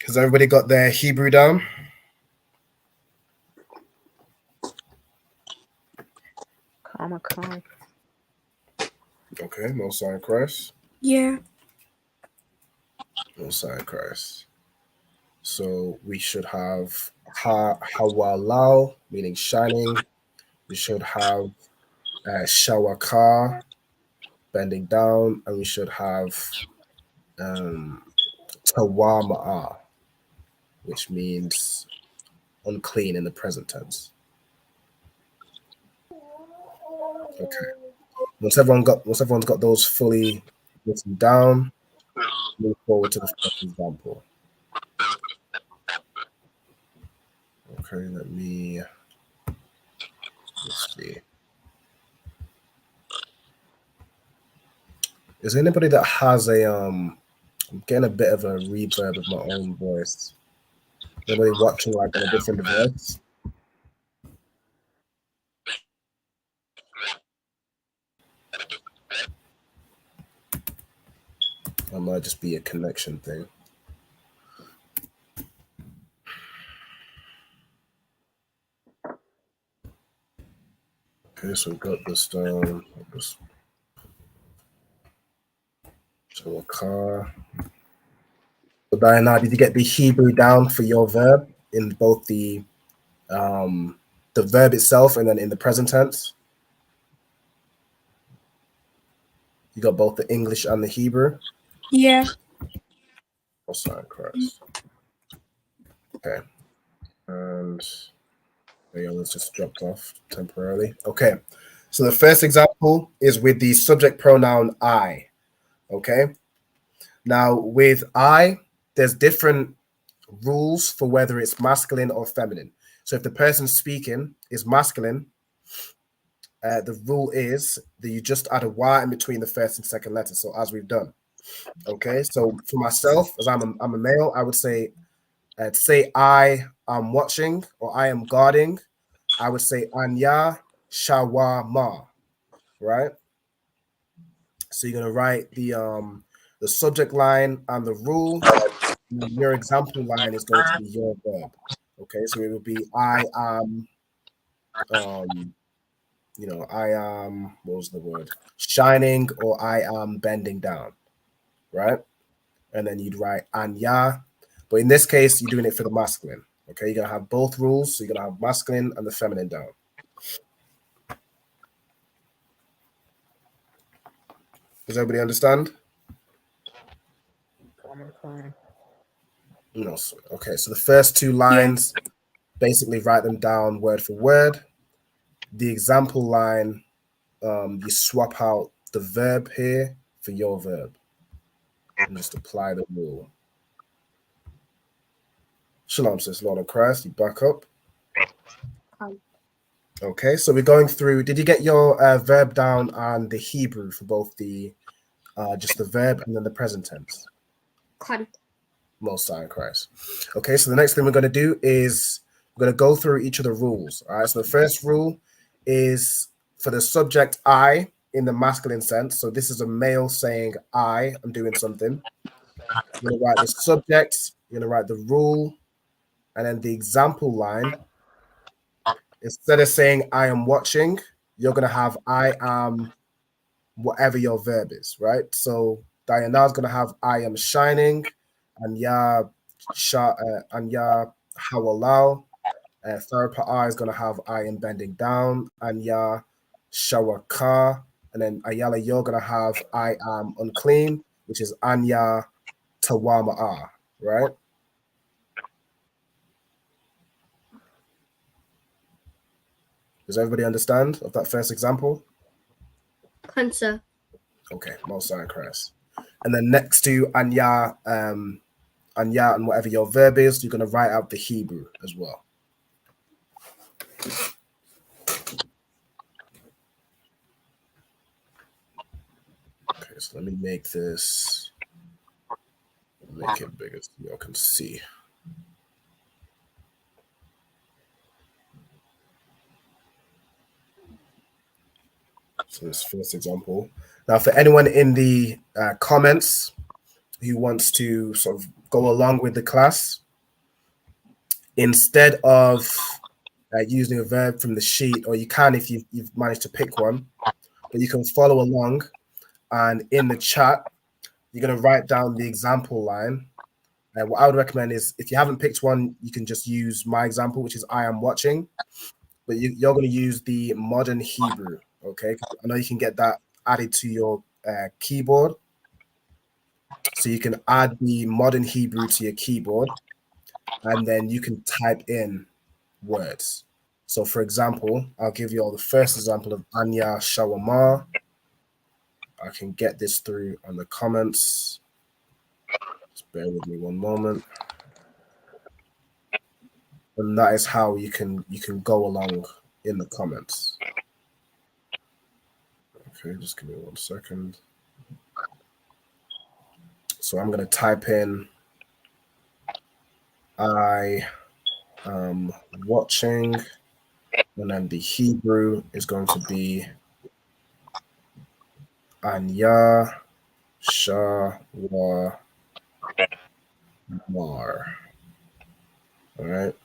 Has everybody got their Hebrew down? Comic-Con. Okay, no sign Christ. Yeah. No sign Christ. So we should have hawalal, meaning shining. We should have shawaka, bending down, and we should have tawama'a, which means unclean in the present tense. Okay. Once everyone's got those fully written down, move forward to the first example. Okay, let's see. Is there anybody that has a I'm getting a bit of a reverb of my own voice. Anybody watching like on a different device? It might just be a connection thing. Okay, so we've got this down. So a car. So Diana, did you get the Hebrew down for your verb in both the verb itself and then in the present tense? You got both the English and the Hebrew? Yeah. Oh, sorry, Christ. Okay. And the others just dropped off temporarily. Okay. So the first example is with the subject pronoun I. Okay. Now with I, there's different rules for whether it's masculine or feminine. So if the person speaking is masculine, the rule is that you just add a Y in between the first and second letter. So as we've done. Okay. So for myself, as I'm a male, I would say I am watching or I am guarding. I would say Anya Shawama, right? So you're gonna write the subject line and the rule. And your example line is going to be your verb. Okay, so it will be I am I am, what was the word? Shining, or I am bending down, right? And then you'd write Anya. But in this case, you're doing it for the masculine. Okay, you're gonna have both rules. So you're gonna have masculine and the feminine down. Does everybody understand? No. Okay, so the first two lines, basically write them down word for word. The example line, you swap out the verb here for your verb. And just apply the rule. Shalom, says Lord of Christ. You back up. Okay, so we're going through. Did you get your verb down and the Hebrew for both the just the verb and then the present tense? Most High in Christ. Okay, so the next thing we're going to do is we're going to go through each of the rules. All right, so the first rule is for the subject I in the masculine sense. So this is a male saying I am doing something. You're going to write the subject, you're going to write the rule, and then the example line. Instead of saying I am watching, you're going to have I am whatever your verb is, right? So Diana is going to have I am shining, Anya Hawalal. Third part I is going to have I am bending down, Anya Shawaka. And then Ayala, you're going to have I am unclean, which is Anya Tawama'a, right? Does everybody understand of that first example? Answer. Okay, most High in Christ. And then next to Anya and whatever your verb is, you're going to write out the Hebrew as well. Okay, so let me make this, make it bigger so y'all can see. So this first example. Now, for anyone in the comments who wants to sort of go along with the class, instead of using a verb from the sheet, or you can if you've managed to pick one, but you can follow along. And in the chat, you're going to write down the example line. And what I would recommend is if you haven't picked one, you can just use my example, which is I am watching. But you're going to use the modern Hebrew, okay? I know you can get that added to your keyboard. So you can add the modern Hebrew to your keyboard, and then you can type in words. So for example, I'll give you all the first example of Anya Shawama. I can get this through on the comments. Just bear with me one moment. And that is how you can go along in the comments. Okay, just give me 1 second. So I'm going to type in I watching, and then the Hebrew is going to be Anya Shawamar. All right.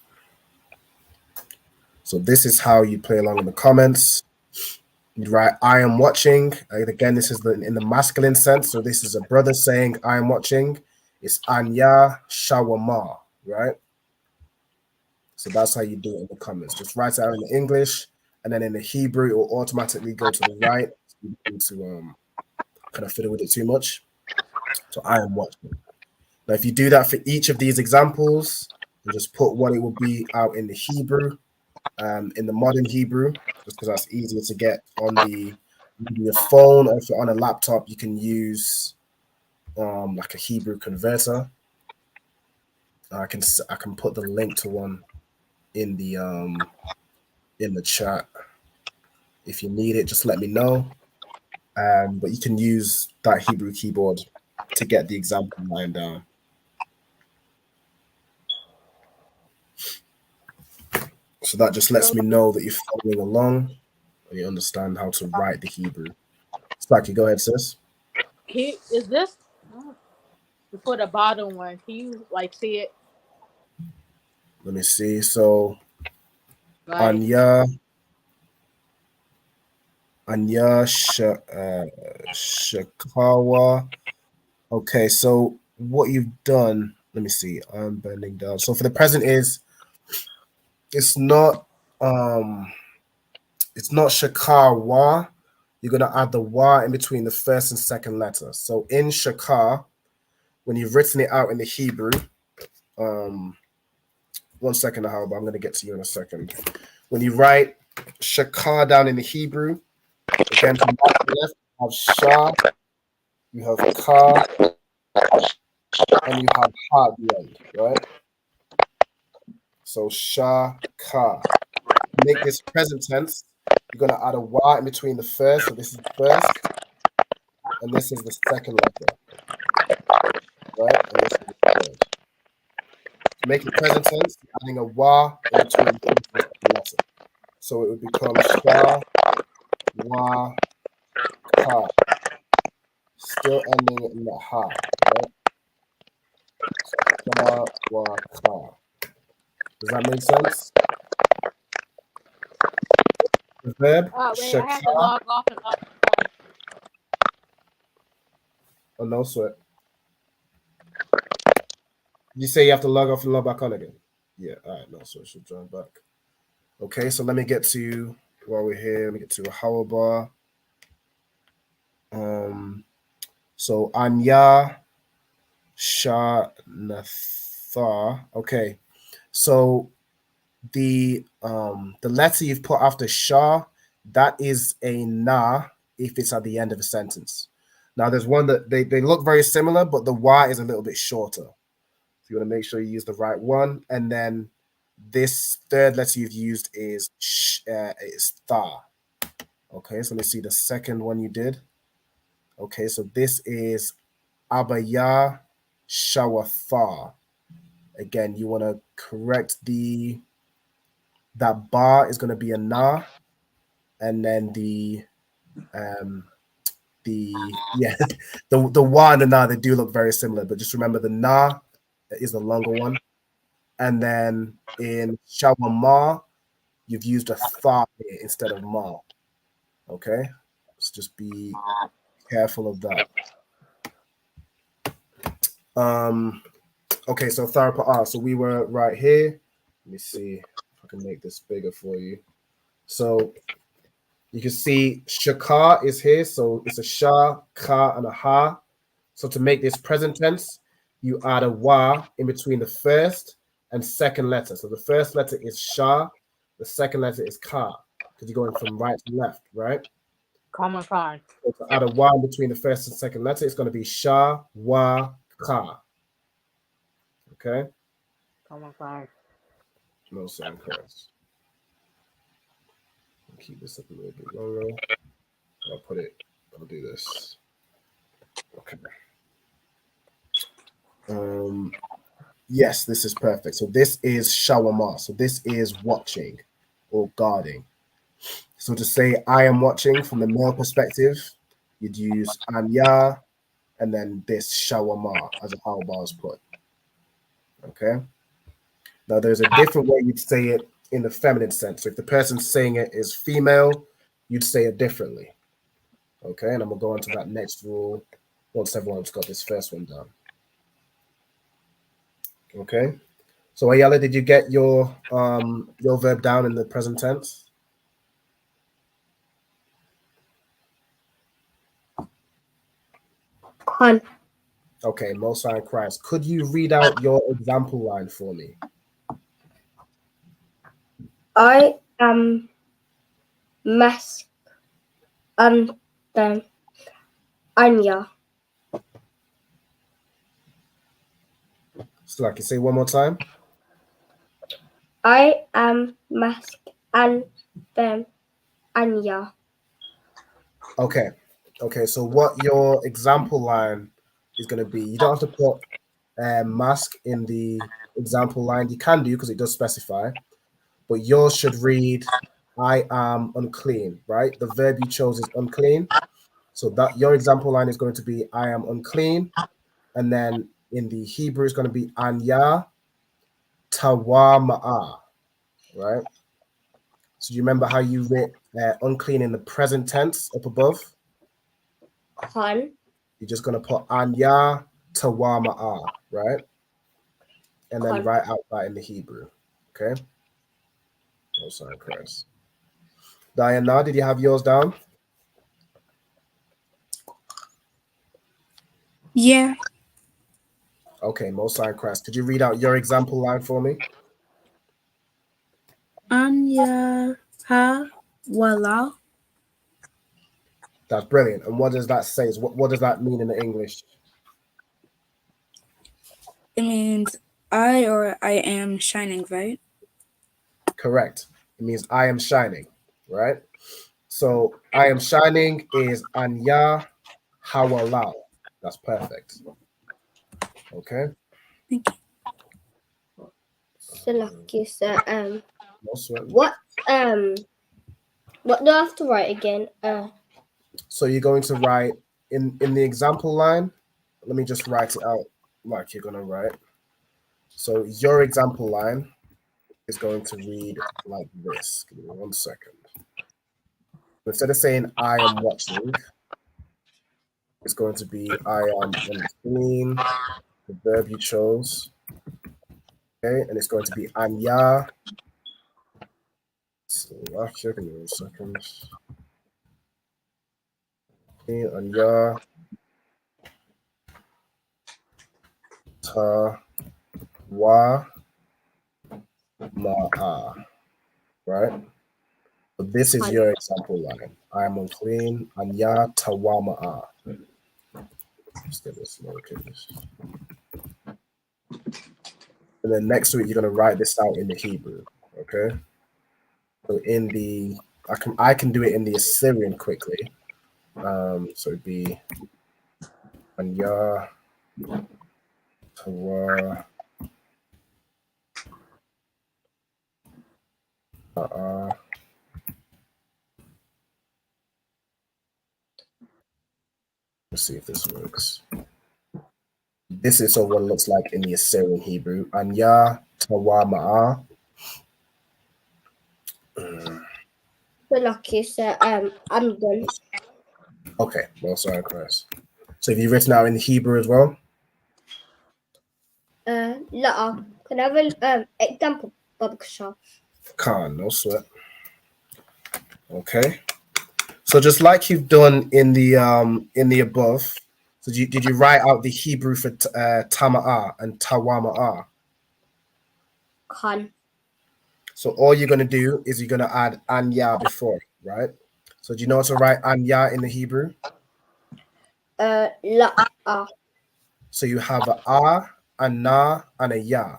So this is how you play along in the comments. You write, I am watching. Again, this is in the masculine sense. So this is a brother saying, I am watching. It's Anya Shawamar, right? So that's how you do it in the comments. Just write it out in English, and then in the Hebrew, it will automatically go to the right. So you don't need to kind of fiddle with it too much. So I am watching. Now, if you do that for each of these examples, and just put what it will be out in the Hebrew, in the modern Hebrew, just because that's easier to get on your phone, or if you're on a laptop, you can use like a Hebrew converter. I can put the link to one in the chat. If you need it, just let me know. But you can use that Hebrew keyboard to get the example line down. So that just lets me know that you're following along and you understand how to write the Hebrew. Sparky, go ahead, sis. Is this for the bottom one? Can you like see it? Let me see. So Right. Anya Shakawa. Okay, so what you've done, let me see. I'm bending down. So for the present it's not Shakawa. You're gonna add the wa in between the first and second letter. So in Shakar, when you've written it out in the Hebrew, 1 second, Ahaba, I'm gonna get to you in a second. When you write Shakar down in the Hebrew, again from right to left, you have Shah, you have Ka, and you have Ha at the end, right? So Shah Ka. Make this present tense. You're gonna add a wa in between the first. So this is the first, and this is the second letter, right? And this is the third. To make it present tense, you're adding a wa in between the first and second letter. So it would become Shah Wa Ka. Still ending in the ha, right? Shah Wa Ka. Does that make sense? The verb, wait, I have to log off and up. Oh, no sweat. You say you have to log off and log back on again? Yeah, all right, no sweat. Should join back. Okay, so let me get to, while we're here, let me get to a Hawaba. So Anya Shanatha. Okay, so the letter you've put after Shah, that is a na if it's at the end of a sentence. Now there's one that they look very similar, but the Y is a little bit shorter. So you want to make sure you use the right one. And then this third letter you've used is tha. Okay, so let's see the second one you did. Okay, so this is Abaya Shawatha. Again, you want to correct that bar is going to be a na, and then the one and the na, they do look very similar, but just remember the na is the longer one. And then in shawama, you've used a tha instead of ma. Okay, let's just be careful of that. Okay, so tharapa. So we were right here. Let me see if I can make this bigger for you. So you can see shaka is here, so it's a sha, ka, and a ha. So to make this present tense, you add a wa in between the first and second letter. So the first letter is sha, the second letter is ka, because you're going from right to left, right? Common fine. So to add a wa in between the first and second letter, it's going to be sha, wa, ka. Okay? Common fine. No sound curse. Keep this up a little bit longer. I'll do this. Okay. Yes, this is perfect. So this is shawama. So this is watching or guarding. So to say I am watching from the male perspective, you'd use anya and then this shawama as how bars put. Okay. Now there's a different way you'd say it in the feminine sense. So if the person saying it is female, you'd say it differently. Okay, and I'm gonna go on to that next rule once everyone's got this first one done. Okay. So Ayala, did you get your verb down in the present tense? Con. Okay, Most High Christ. Could you read out your example line for me? I am mask and then Anya. So like you say one more time. I am mask and then Anya. Okay. Okay, so what your example line is going to be, you don't have to put mask in the example line. You can do because it does specify, but yours should read, I am unclean, right? The verb you chose is unclean. So that your example line is going to be, I am unclean. And then in the Hebrew, it's going to be anya tawama'a, right? So you remember how you writ unclean in the present tense up above? Con. You're just going to put anya tawama'a, right? And then write out that in the Hebrew, okay? Oh, sorry, Chris. Diana, did you have yours down? Yeah. Okay, Most High Christ. Could you read out your example line for me? Anya ha wala. That's brilliant. And what does that say? What does that mean in the English? It means I or I am shining, right? Correct. It means I am shining, right? So I am shining is anya hawala. That's perfect. Okay. Thank you. So lucky, sir. What What do I have to write again? So you're going to write in the example line. Let me just write it out like you're gonna write. So your example line is going to read like this. Give me 1 second. Instead of saying I am watching, it's going to be I am unclean, the verb you chose. Okay, and it's going to be anya. So actually, give me 1 second. Okay, anya ta wa ma'a. Right? So this is your example line. I am unclean, anya ta wa ma'a. Let's get this lowercase. And then next to it, you're gonna write this out in the Hebrew. Okay. So in the I can do it in the Assyrian quickly. So it'd be anya tawa let's see if this works. This is what it looks like in the Assyrian Hebrew. Anya tawa ma'a. So lucky, sir. I'm done. Okay, well, sorry, Chris. So have you written out in the Hebrew as well? La. Can I have an example, Babakasha? Can't, no sweat. Okay. So just like you've done in the above, so did you write out the Hebrew for tama'a and tawama'a? Con. So all you're gonna do is you're gonna add anya before, right? So do you know how to write anya in the Hebrew? La. So you have a na, and a ya.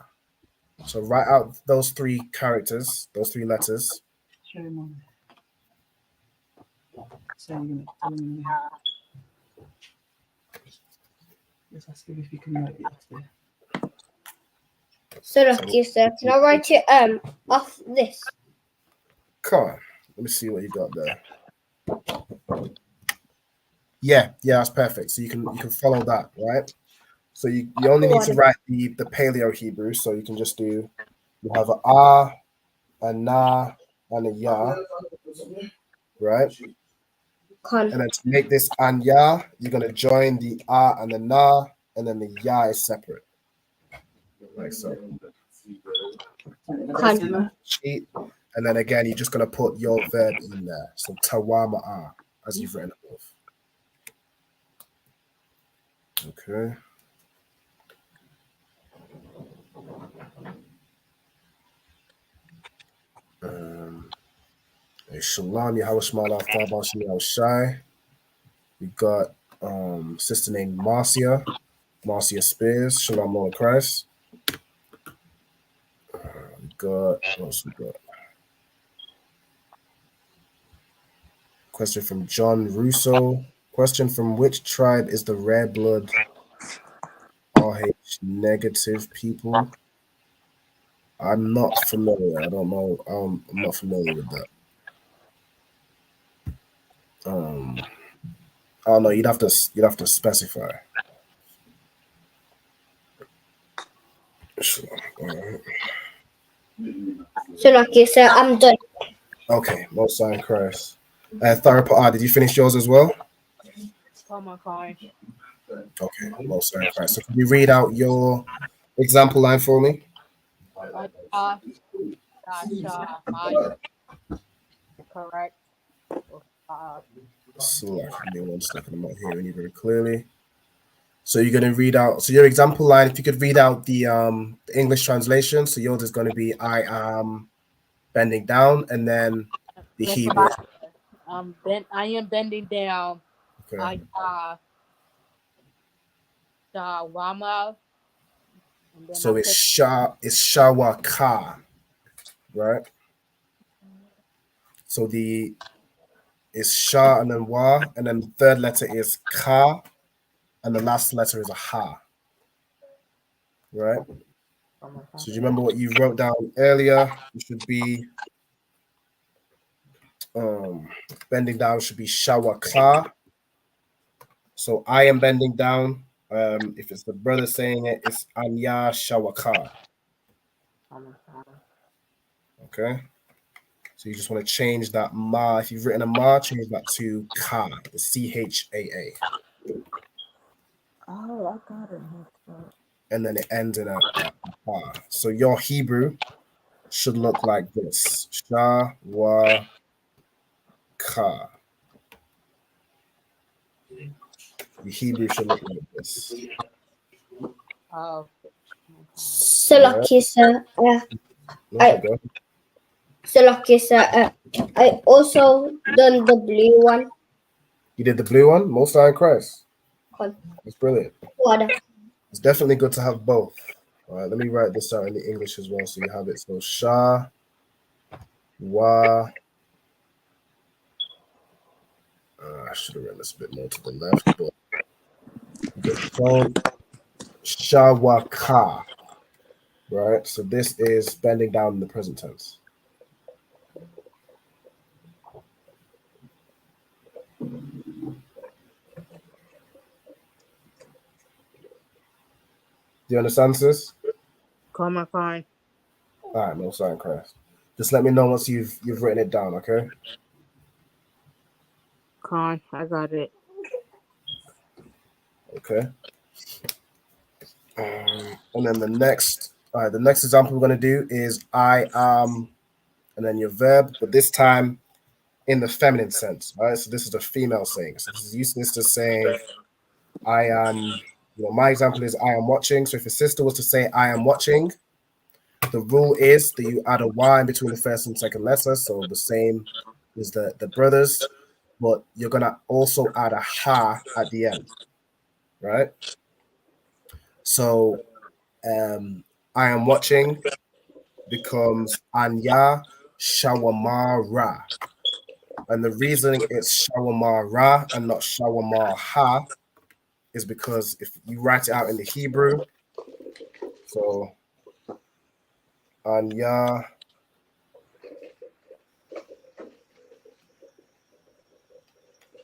So write out those three characters, those three letters. Show him on. So you're gonna tell him. Let's ask him if he can write it off there. So lucky, sir. Can I write it off this? Come on. Let me see what you got there. Yeah, that's perfect. So you can follow that, right? So you only need to write the Paleo Hebrew. So you can just do, you have a ah, a na, and a ya, right? And then to make this an ya, you're gonna join the ah and the na, and then the ya is separate. Like so. Sheet. And then again, you're just gonna put your verb in there. So tawama ah, as you've written above. Okay. Shalom, Yahweh Shy. We got sister named Marcia Spears. Shalom, Lord Christ. We got, what else we got? Question from John Russo. Question: from which tribe is the rare blood RH negative people? I'm not familiar. I don't know. I'm not familiar with that. I don't know. You'd have to specify. Sure. All right. So lucky, sir. I'm done. Okay. Most High Christ. Tharapa, did you finish yours as well? Come on, Kai. Okay. Most High Christ. So can you read out your example line for me? Correct. So give me 1 second. I'm not hearing you very clearly. So you're going to read out. So your example line, if you could read out the English translation. So yours is going to be I am bending down, and then the Hebrew. I am bending down. Okay. Wama. So it's shawaka, right? So it's sha and then wa, and then the third letter is ka, and the last letter is a ha, right? So do you remember what you wrote down earlier? It should be bending down should be shawaka. So I am bending down. If it's the brother saying it, it's anya shawaka. Okay. So you just want to change that ma. If you've written a ma, change that to ka, the CHAA. Oh, I got it. And then it ends in a ha. So your Hebrew should look like this. Sha wa ka. The Hebrew should look like this. Oh. So lucky, sir. So lucky, sir. I also done the blue one. You did the blue one? Most High Christ. It's brilliant. Water. It's definitely good to have both. All right, let me write this out in the English as well so you have it. So sha wa. I should have written this a bit more to the left, but get the phone. Shawaka. Right? So this is bending down in the present tense. Do you understand, sis? Come on, fine. All right, no sign, Christ. Just let me know once you've written it down, okay? Con, I got it. Okay. And then the next example we're going to do is I am, and then your verb, but this time in the feminine sense. All right, so this is a female saying. So this is useless to saying I am. My example is I am watching. So if a sister was to say I am watching, the rule is that you add a Y in between the first and second letter. So the same as the brothers, but you're gonna also add a ha at the end, right? So I am watching becomes Anya Shawamara. And the reason it's Shawamara and not Shawamaha is because if you write it out in the Hebrew, so Anya,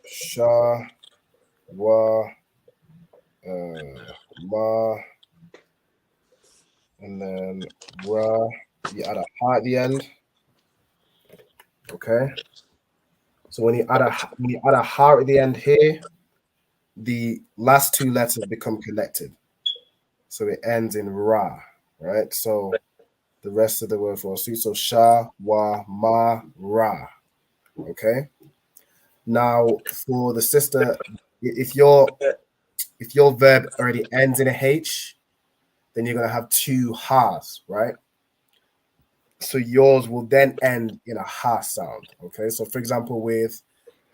Sha, Wa, Ma, and then Ra. You add a ha at the end. Okay. So when you add a ha at the end here, the last two letters become connected. So it ends in Ra, right? So the rest of the word for suit. So Sha, Wa, Ma, Ra. Okay. Now for the sister, if your verb already ends in a H, then you're gonna have two ha's, right? So yours will then end in a ha sound. Okay. So for example, with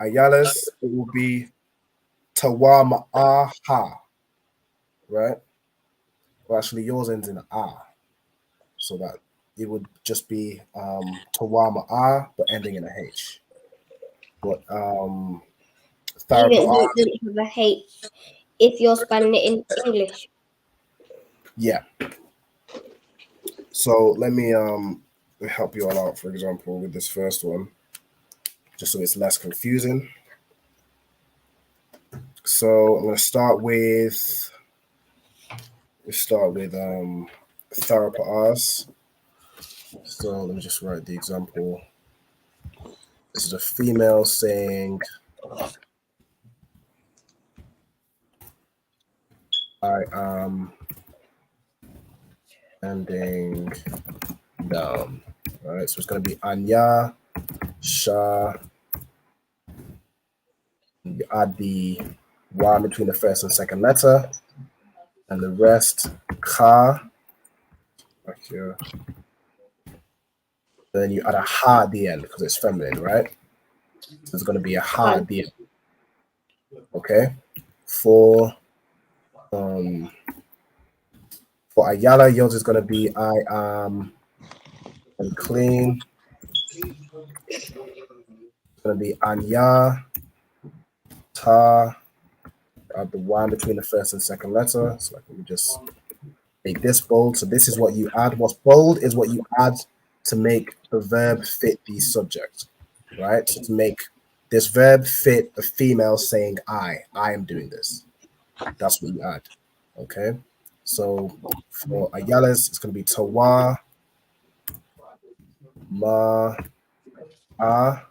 Ayala's, it will be Tawama ha, right? Well, actually, yours ends in ah, so that it would just be Tawama but ending in a H. But Even Tharapa though it doesn't have a H, if you're spelling it in English. yeah. So let me help you all out, for example, with this first one, just so it's less confusing. So I'm gonna start with Tharapa R's. So let me just write the example. This is a female saying, I am ending down. All right, so it's going to be Anya, Sha. You add the Y between the first and second letter, and the rest, Ka. Back here. Then you add a Ha at the end because it's feminine, right? So there's going to be a Ha at the end. Okay. For Ayala, yours is going to be I am unclean. It's going to be Anya, Ta. Add the Y between the first and second letter. So let me just make this bold. So this is what you add. What's bold is what you add to make the verb fit the subject, right? So to make this verb fit a female saying I am doing this. That's what you add. Okay. So for Ayala's, it's going to be Tawa, Ma, Ah.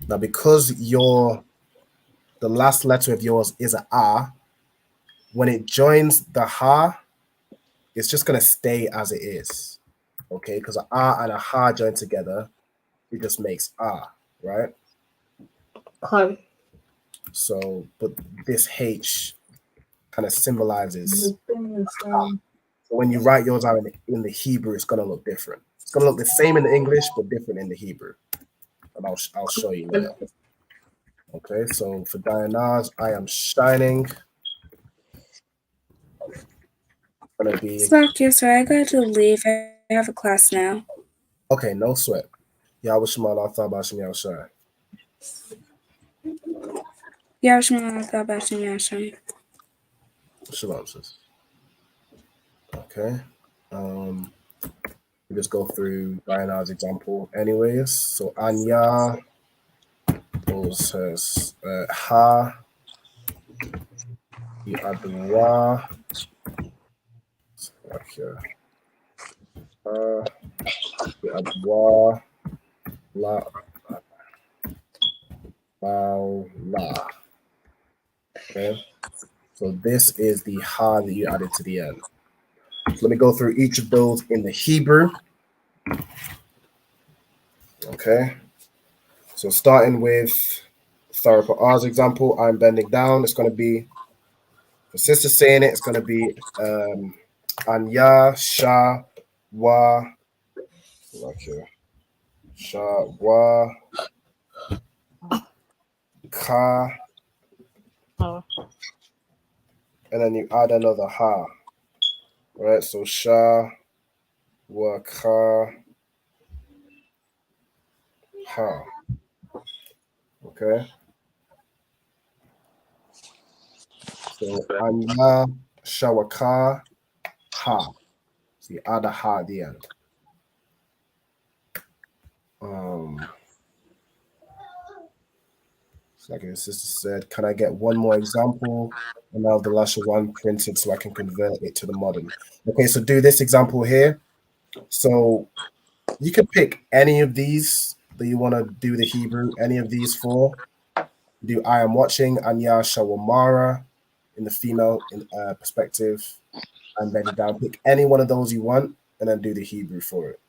Now, because the last letter of yours is a Ah, when it joins the Ha, it's just going to stay as it is. Okay. Because a Ah and a Ha joined together, it just makes Ah, right? Okay. So, but this H kind of symbolizes. So when you write yours out in the Hebrew, it's going to look different. It's going to look the same in the English, but different in the Hebrew. And I'll show you later. Okay, so for Diana's, I am shining. Gonna be. Slakia, sorry, I got to leave. I have a class now. Okay, no sweat. Yahweh Shema Allah Thabashim Yahushai. Yahweh Shema Thabashim Yahushai. Shalom, sis. Okay. We just go through Diana's example anyways. So Anya says Ha. You add the Wa. Like here. You add Wa. La. La. Okay. So this is the Ha that you added to the end. So let me go through each of those in the Hebrew. Okay. So starting with Tharapa R's example, I'm bending down. It's going to be, the sister saying it, it's going to be Anya, Sha, Wa. Like here. Sha, Wa, Ka. And then you add another Ha. Right? So Sha, Wa, Ka, Ha. Okay. So Anya, Shawaka ha. So you add a ha at the end. Like your sister said, can I get one more example? And now the Lashawan printed so I can convert it to the modern. Okay, so do this example here. So you can pick any of these that you want to do the Hebrew, any of these four. Do I am watching Anya Shawamara in the female perspective, and bend it down. Pick any one of those you want, and then do the Hebrew for it.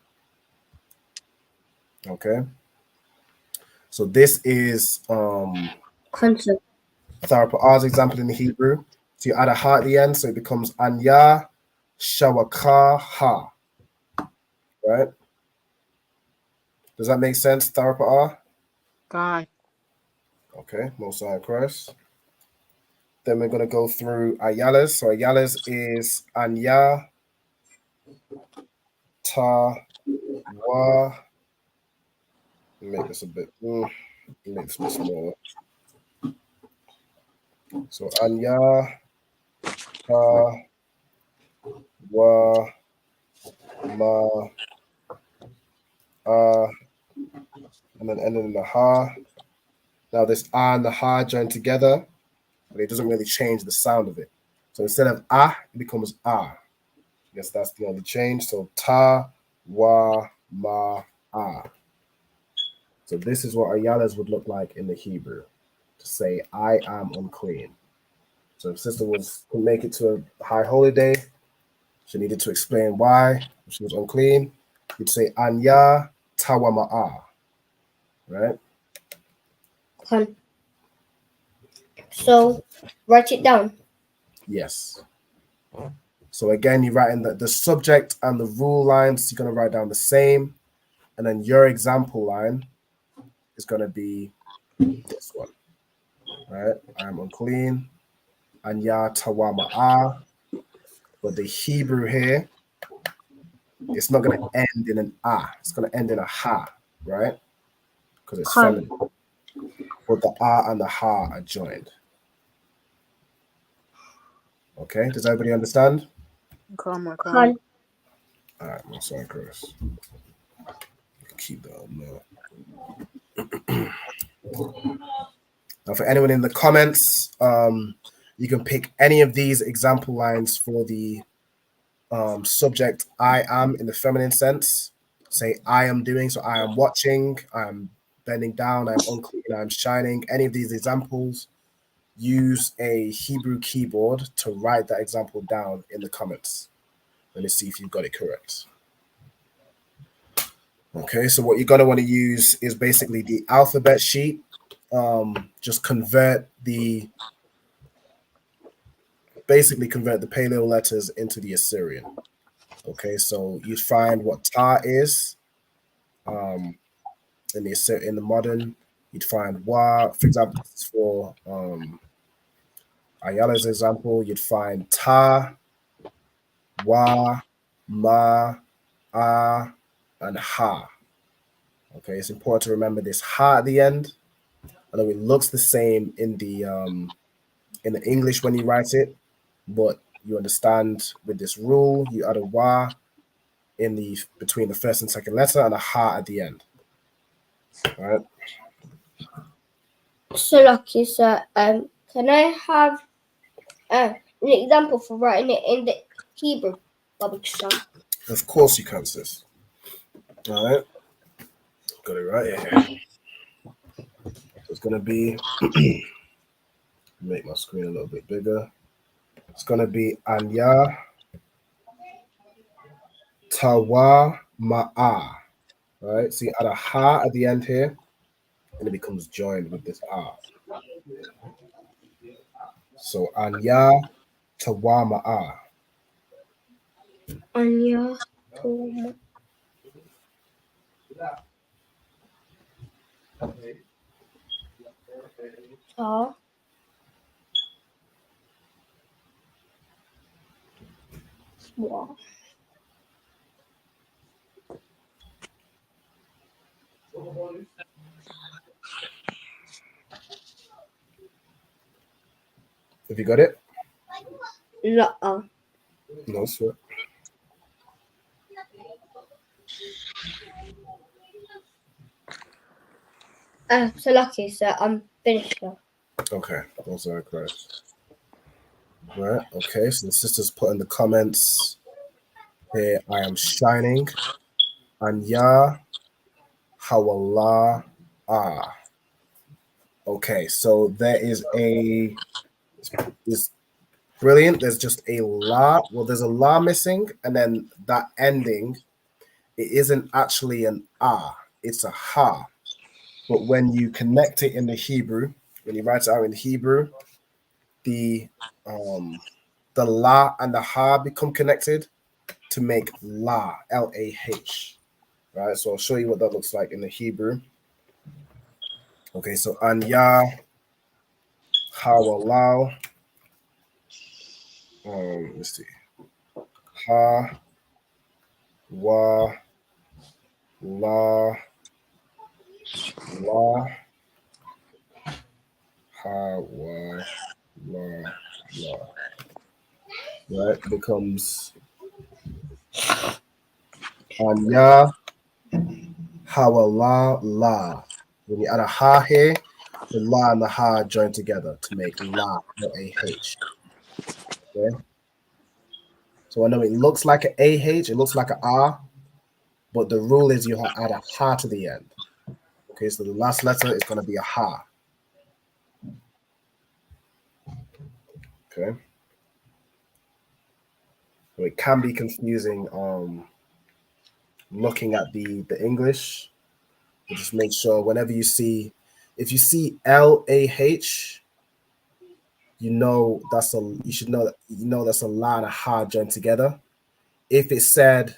Okay. So this is Concept. Tharapa'ah's example in the Hebrew. So you add a ha at the end, so it becomes Anya Shawaka ha. Right? Does that make sense, Tharapa'ah? God. Okay, most high Christ. Then we're gonna go through Ayalas. So Ayalas is Anya Ta Wa. Make this a bit. Make this a bit smaller. So Anya Ta Wa Ma and then ending in the ha. Now this ah and the ha join together, but it doesn't really change the sound of it. So instead of ah, it becomes ah. I guess that's the only change. So ta wa ma ah. So this is what ayalas would look like in the Hebrew to say I am unclean. So if sister couldn't make it to a high holy day, she needed to explain why she was unclean. You'd say anya tawa ma'ah. Right? So write it down. Yes. So again, you write in the subject and the rule lines, you're going to write down the same. And then your example line is going to be this one. Right? I am unclean. Anya tawama'ah. But the Hebrew here, it's not going to end in an ah. It's going to end in a ha. Right? Because it's feminine. But the ah and the ha are joined. Okay? Does everybody understand? Come on. All right, I'm sorry, Chris. Keep that on there. Now, for anyone in the comments, you can pick any of these example lines for the subject I am in the feminine sense. Say I am doing, so I am watching, I am bending down, I am unclean, I am shining. Any of these examples, use a Hebrew keyboard to write that example down in the comments. Let me see if you've got it correct. Okay, so what you're going to want to use is basically the alphabet sheet. Just convert the Paleo letters into the Assyrian. Okay, so you find what ta is in the modern. You'd find wa, for example, for Ayala's example, you'd find ta, wa, ma, ah, and ha. Okay, it's important to remember this ha at the end. Although it looks the same in the English when you write it, but you understand with this rule, you add a wa between the first and second letter and a ha at the end. All right. So lucky, sir. Can I have an example for writing it in the Hebrew, Bobby Sean? Of course you can, sis. All right. Got it right here. It's gonna be make my screen a little bit bigger. It's gonna be Anya Tawa Ma'a. Right? So you add a ha at the end here, and it becomes joined with this ah. So Anya Tawa Ma'a. Anya Tawa. Ta. Wa. Have you got it? La. No sweat. So lucky, so I'm finished now. Okay, those are correct. Right, okay, so the sisters put in the comments here, I am shining. Anya Hawala Ah. Okay, so there is brilliant. There's just a la. Well, there's a la missing, and then that ending, it isn't actually an ah, it's a ha. But when you connect it in the Hebrew, when you write it out in Hebrew, the la and the ha become connected to make la, L-A-H. Right, so I'll show you what that looks like in the Hebrew. Okay, so Anya Hawalau. Let's see. Ha wa la la ha wa la la. Right, becomes Anya Hawala la. When you add a ha here, the la and the ha join together to make la, L-A-H. Okay. So I know it looks like an AH, it looks like an R, but the rule is you add a ha to the end. Okay, so the last letter is going to be a ha. Okay. So it can be confusing looking at the English. But just make sure whenever you see, if you see L-A-H, you should know that's a la and a ha joined together. If it said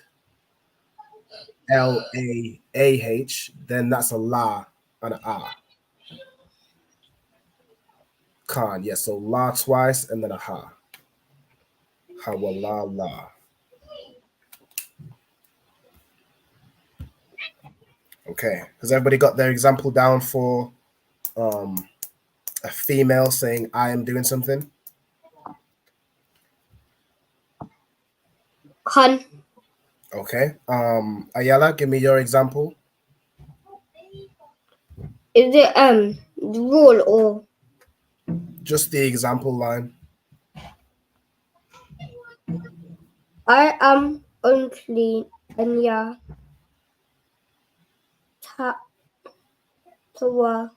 L-A-A-H, then that's a la and an ah. Khan, yeah, so la twice and then a ha. Hawala la. Okay, has everybody got their example down for a female saying I am doing something? Khan. Okay. Ayala, give me your example. Is it the rule or just the example line? I am unclean and ya tawa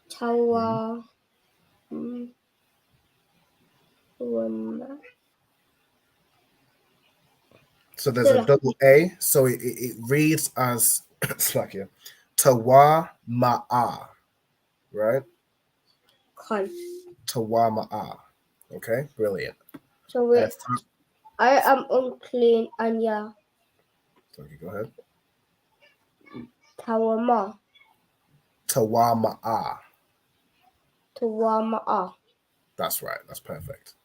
tawa So there's a double A, so it reads as Tawa Ma'a, right? Tawa Ma'a. Okay, brilliant. So wait, I am unclean and ya. Okay, go ahead. Tawama. Tawa Ma'a. Tawama'a. That's right. That's perfect.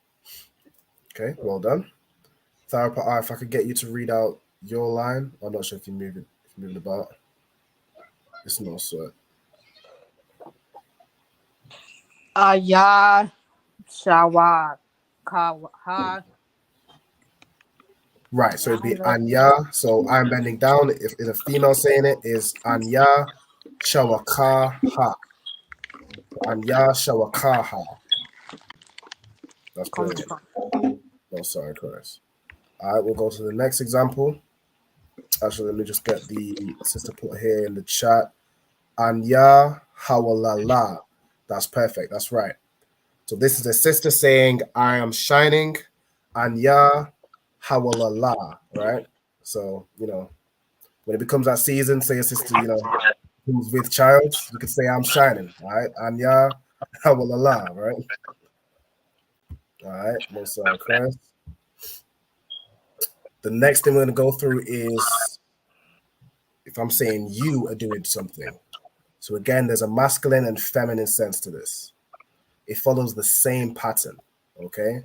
Okay, well done. Tharapa, if I could get you to read out your line. I'm not sure if you're moving about. It's no sweat. Aya shawa kaha. Right, so it'd be Anya. So I'm bending down. If a female saying it is Anya Shawaka Ha. Anya Shawaka Ha. That's brilliant. No, sorry, Chris. All right, we'll go to the next example. Actually, let me just get the sister put here in the chat. Anya Hawalala. That's perfect. That's right. So this is a sister saying, I am shining. Anya Hawalala, right? So, when it becomes that season, say a sister, who's with child, you could say, I'm shining, all right? Anya Hawalala, right? All right, most Christ. The next thing we're going to go through is if I'm saying you are doing something. So again, there's a masculine and feminine sense to this. It follows the same pattern, okay?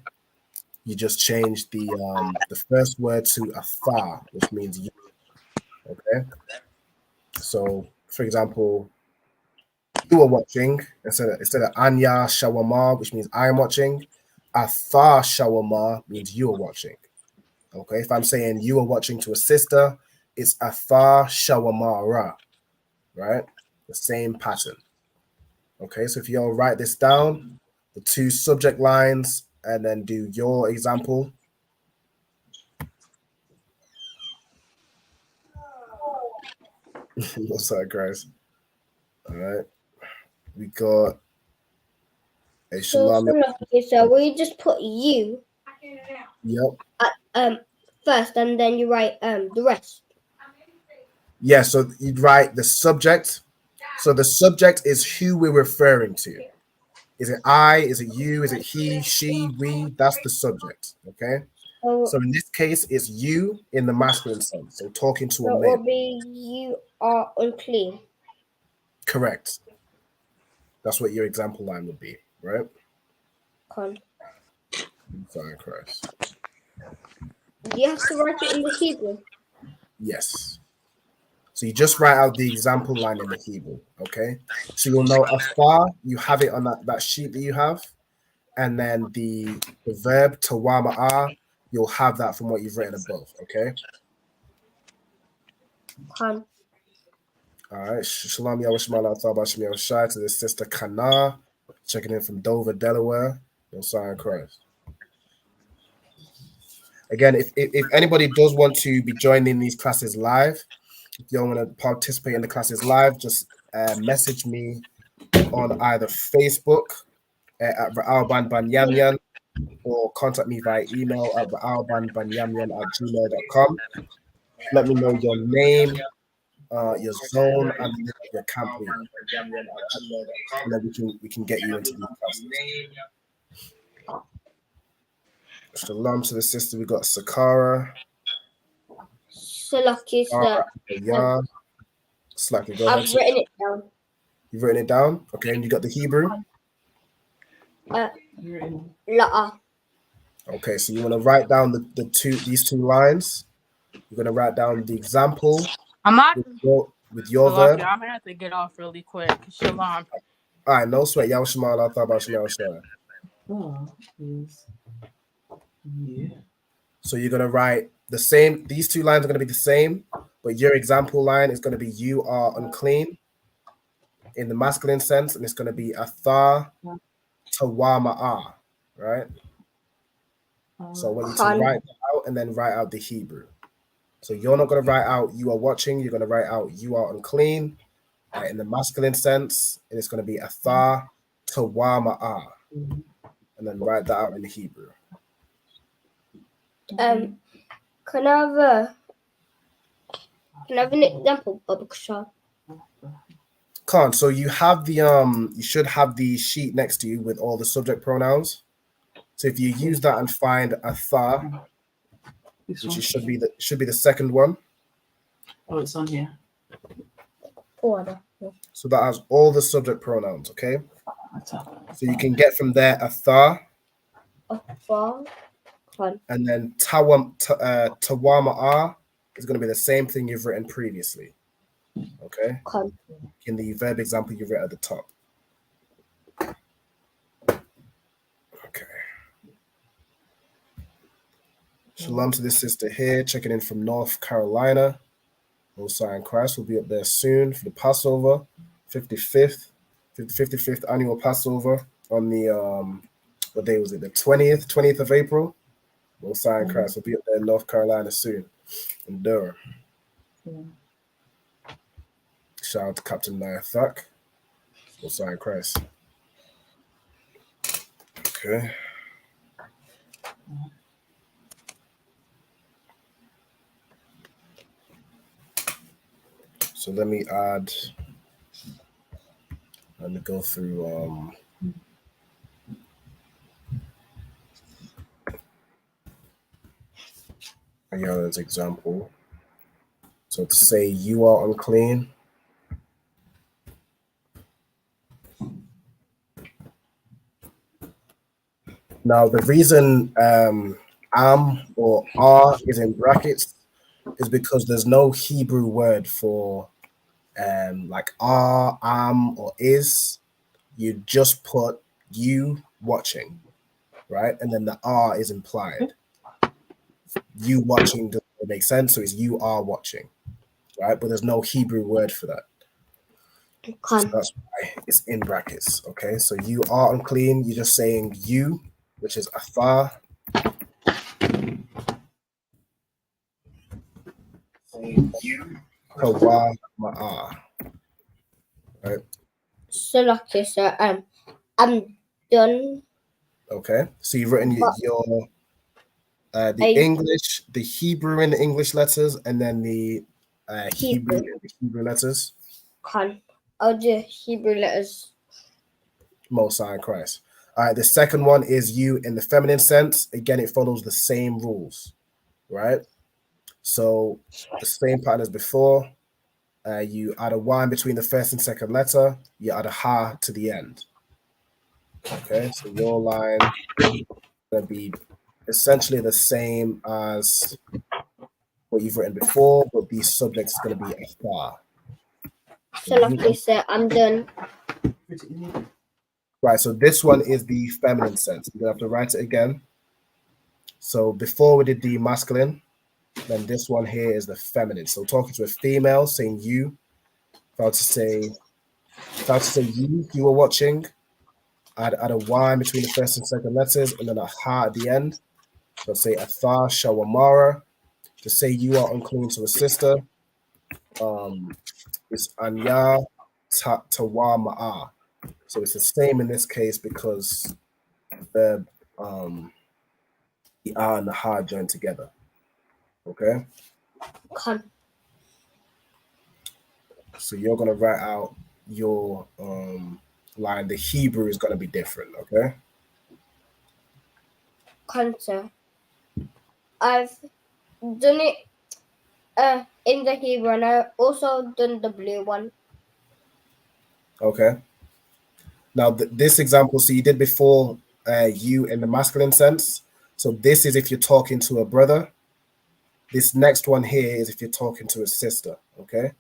You just change the first word to a tha, which means you, okay? So, for example, you are watching, instead of Anya Shawama, which means I am watching, Atha Shawama means you are watching. Okay, if I'm saying you are watching to a sister, it's Atha Shawamara, right? The same pattern. Okay, so if you all write this down, the two subject lines, and then do your example. What's that, guys? All right, we got a shalom. So we just put you. Yep. First, and then you write the rest. Yeah, so you'd write the subject. So the subject is who we're referring to. Is it I? Is it you? Is it he, she, we? That's the subject. Okay. So in this case, it's you in the masculine sense. So talking to a male. It will be you are unclean. Correct. That's what your example line would be, right? Con. Fine, Christ. Do you have to write it in the Hebrew? Yes. So you just write out the example line in the Hebrew, okay? So you'll know afar, you have it on that sheet that you have, and then the verb tawama'a, you'll have that from what you've written above, okay? Con. All right. Shalom Yawashmala Thabashim Yawashai to the sister Kana, checking in from Dover, Delaware. Messiah Christ. Again, if anybody does want to be joining these classes live, if you want to participate in the classes live, just message me on either Facebook at Ra'alban Banyamyan or contact me via email at ra'albanbanyamyan@gmail.com. Let me know your name, your zone, and your camp leader. And then we can get you into these classes. Shalom to the sister. We got Sakara. Salaki, yeah. Slacky, go I've ahead. written it down. You've written it down? Okay, and you got the Hebrew? La'a. Okay, so you want to write down these two lines. You're going to write down the example with your verb. I'm going to have to get off really quick. Shalom. All right, no sweat. Yaw Shema Allah Taba Shema Shema. Yeah. So you're going to write the same. These two lines are going to be the same, but your example line is going to be you are unclean in the masculine sense, and it's going to be atha tawama'a, right? So I want you to write that out and then write out the Hebrew. So you're not going to write out you are watching. You're going to write out you are unclean in the masculine sense, and it's going to be atha tawama'a, and then write that out in the Hebrew. Can I have an example, Baba Kushal? Can't. So you have the you should have the sheet next to you with all the subject pronouns. So if you use that and find atha, which should be the second one. Oh, it's on here. So that has all the subject pronouns, okay? So you can get from there atha, and then tawama'a is going to be the same thing you've written previously, okay? In the verb example you've written at the top. Okay. Shalom to this sister here, checking in from North Carolina. Messiah Christ will be up there soon for the Passover, 55th annual Passover on the what day was it? The 20th of April. Messiah Christ will be up there in North Carolina soon, in Durham. Shout out to Captain Nayathak. Messiah Christ. Okay. So let me go through Ayala's example. So to say you are unclean. Now the reason am or are is in brackets is because there's no Hebrew word for like are, am, or is, you just put you watching, right? And then the are is implied. You watching doesn't make sense, so it's you are watching, right? But there's no Hebrew word for that. So that's why it's in brackets. Okay, so you are unclean. You're just saying you, which is athar. Saying you, kawa ma'ah. Right. So lucky, sir. I'm done. Okay, so you've written your the English, the Hebrew in the English letters, and then the Hebrew in the Hebrew letters. I'll do Hebrew letters. Most High in Christ. All right, the second one is you in the feminine sense. Again, it follows the same rules, right? So the same pattern as before. You add a Y between the first and second letter. You add a ha to the end. Okay, so your line is going to be essentially the same as what you've written before, but the subject is going to be athar. So lucky, sir. I'm done. Right, so this one is the feminine sense. You're going to have to write it again. So before we did the masculine, then this one here is the feminine. So talking to a female, saying you. If I were to say you were watching, I'd add a Y between the first and second letters, and then a ha at the end. So say athar shawamara. To say you are unclean to a sister, it's anya tawa ma'a. So it's the same in this case because the R and the ha joined together. Okay. So you're gonna write out your line. The Hebrew is gonna be different. Okay. Sir. I've done it in the Hebrew, and I've also done the blue one. Okay. Now this example, so you did before you in the masculine sense. So this is if you're talking to a brother. This next one here is if you're talking to a sister. Okay.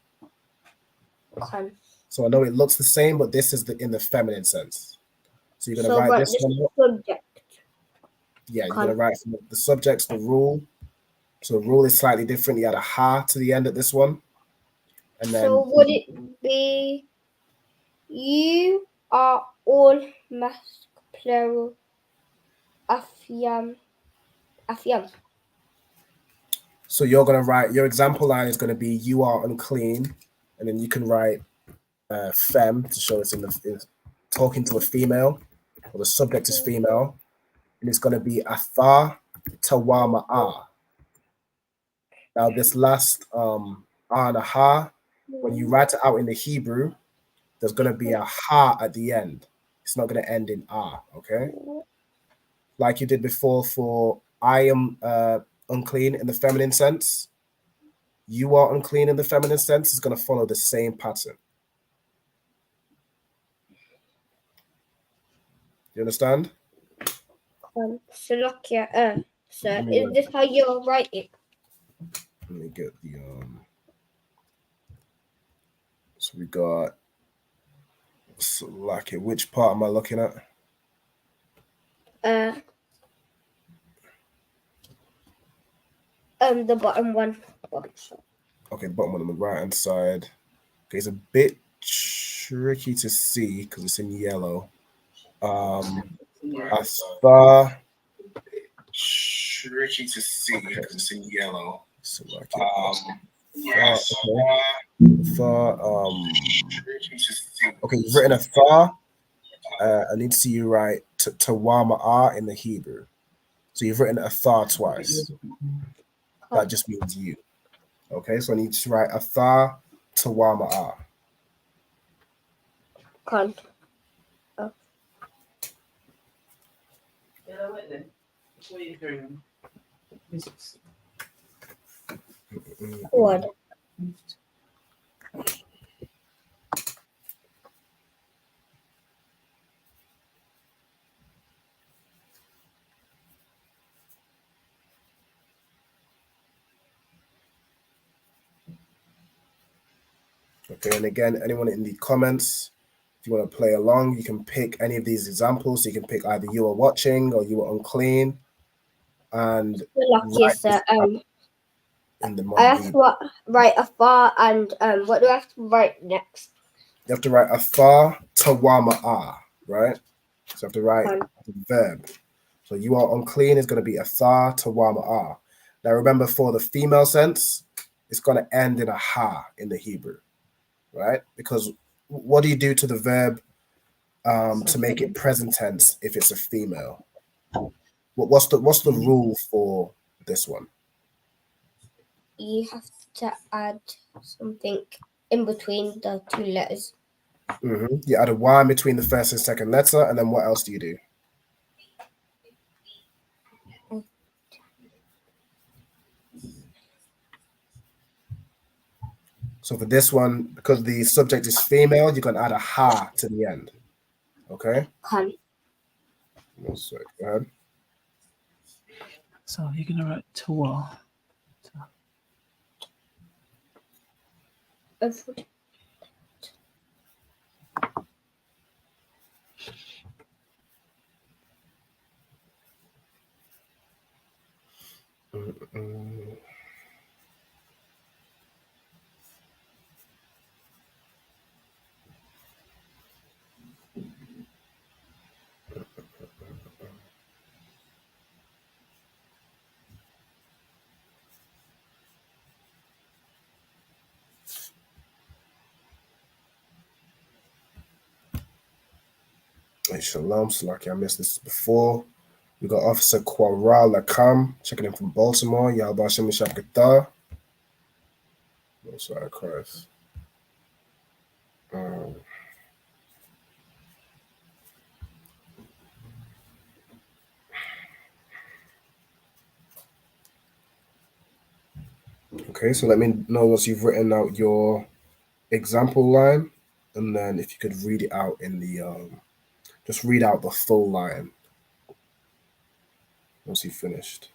So I know it looks the same, but this is in the feminine sense. So you're gonna write this one up. Subject. Yeah, you're gonna write from the subjects, the rule. So the rule is slightly different. You add a ha to the end of this one, and then. So would it be you are all plural afyam? So you're gonna write your example line is gonna be you are unclean, and then you can write fem to show it's in talking to a female, or the subject is female, and it's gonna be athar tawama'a. Now this last and a ha, when you write it out in the Hebrew, there's gonna be a ha at the end. It's not gonna end in ah. Okay, like you did before for I am unclean in the feminine sense. You are unclean in the feminine sense is going to follow the same pattern. You understand? Slovakia, sir, is this how you write it? Let me get the so we got Slovakia. Which part am I looking at? The bottom one. Okay, the bottom one on the right hand side. Okay, it's a bit tricky to see because it's in yellow. Athar. Tricky to see because it's in yellow. So like okay, you've written athar. I need to see you write tawama'a in the Hebrew. So you've written athar twice. That just means you. Okay, so I need to write athar tawama'a. What? Okay, and again, anyone in the comments, if you want to play along, you can pick any of these examples. You can pick either you are watching or you are unclean, and Lucky, sir. In the I have to write afar, and what do I have to write next? You have to write afar tawama'a, right? So you have to write the verb. So you are unclean is going to be afar tawama'a. Now remember, for the female sense, it's going to end in a ha in the Hebrew, right? Because what do you do to the verb to make it present tense if it's a female? What's the rule for this one? You have to add something in between the two letters. You add a Y between the first and second letter, and then what else do you do? So for this one, because the subject is female, you can add a ha to the end. Okay? Can. One sec, go ahead. So you're going to write Tawa. Hey, Shalom, Salaki, I missed this before. We got Officer Kwara Lakam checking in from Baltimore. Yalbashim Shakata. Oh, sorry, Christ. Okay, so let me know once you've written out your example line, and then if you could read it out in the just read out the full line once you've finished.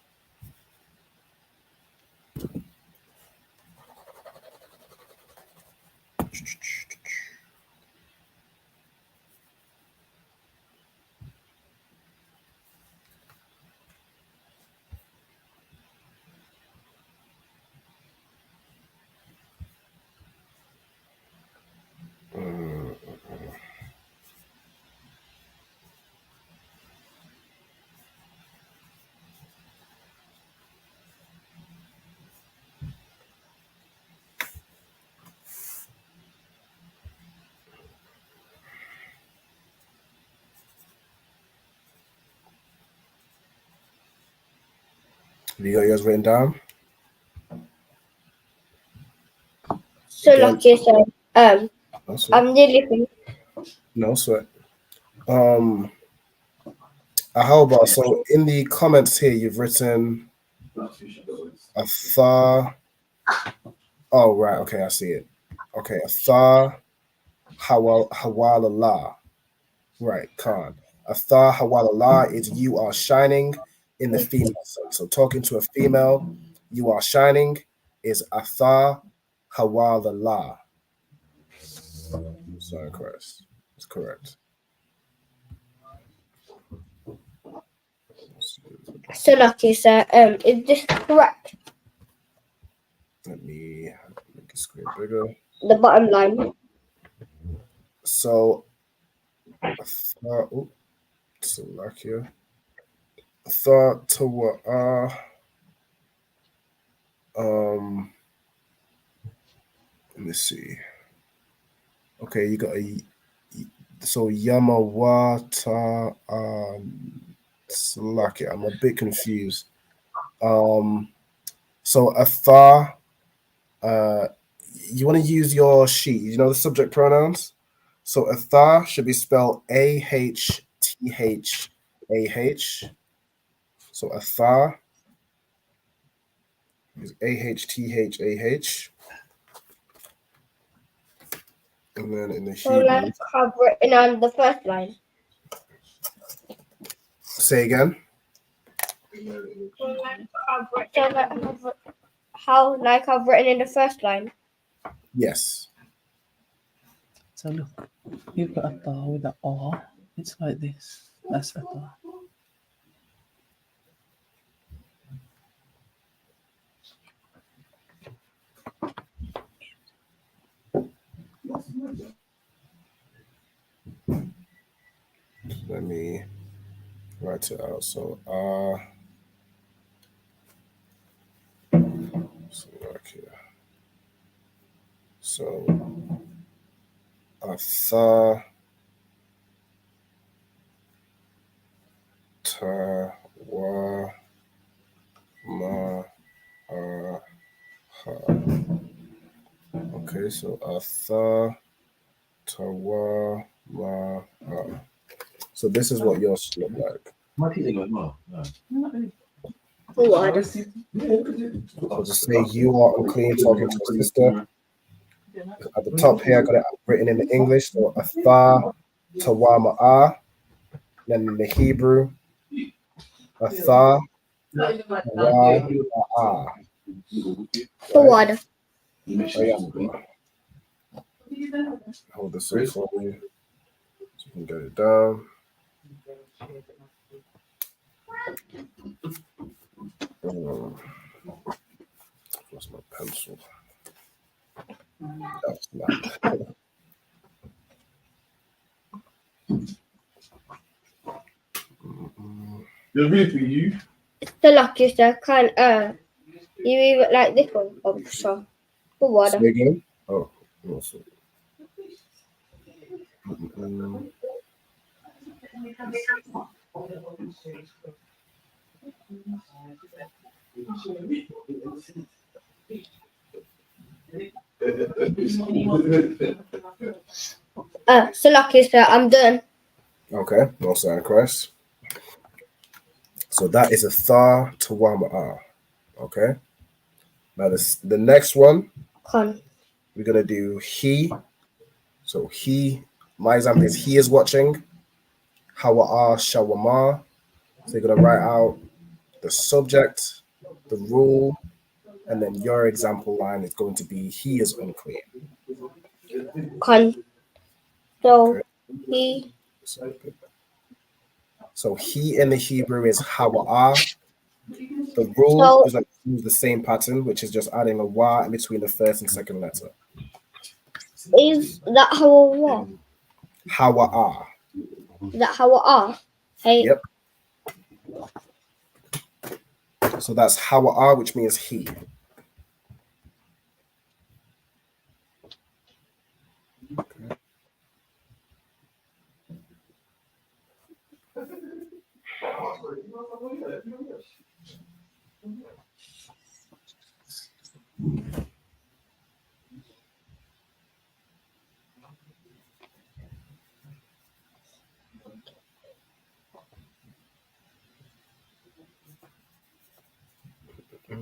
Have you got yours written down? So lucky, sir. I'm nearly finished. No sweat. How about, so in the comments here, you've written Athar. Oh, right. Okay, I see it. Okay, Athar Hawalallah. Right, Khan. Athar Hawalallah is you are shining in the female sense. So talking to a female, you are shining is Athar Hawalallah. Sorry, Christ. It's correct. So lucky, sir. Is this correct? Let me make the screen bigger. The bottom line. So, Salakia. Thought to what? Let me see. Okay, you got so Yamawata Salakia. I'm a bit confused. So Athar, you want to use your sheet. You know the subject pronouns? So Athar should be spelled Ahthah. So Athar is Ahthah. And then in the So let's have written on the first line. Say again. How like I've written in the first line? Yes. So look, you've got a tar with an R. It's like this. That's a tar. Let me write it out. So okay. So Atha Ta Wa Ma Ha. Okay, so Atha Ta Wa Ma Ha. So this is what yours look like. What? I'll just say you are unclean talking to a sister. At the top here, I got it written in the English. So Atha Tawama Ah. Then in the Hebrew, Atha Tawa Ah. For what? Oh, yeah. Hold this up for you so you can get it down. Where's my pencil? That's not. you. The luckiest can you even like this one? Oh, so for what? Say again? Oh, also. So luckiest, I'm done. Okay, no sign of Christ. So that is a Tha Tawama Ah. Okay. Now the next one, Con. we're gonna do he. So he, my example is he is watching. Hawa Shawama. So you're gonna write out the subject, the rule, and then your example line is going to be he is unclean. Con. So Okay. he. So he in the Hebrew is Hawa. The rule So is like use the same pattern, which is just adding a wa in between the first and second letter. is that how I what? Hawa. Is that how I are? Hey. Yep. So that's Hawa, which means he. Okay.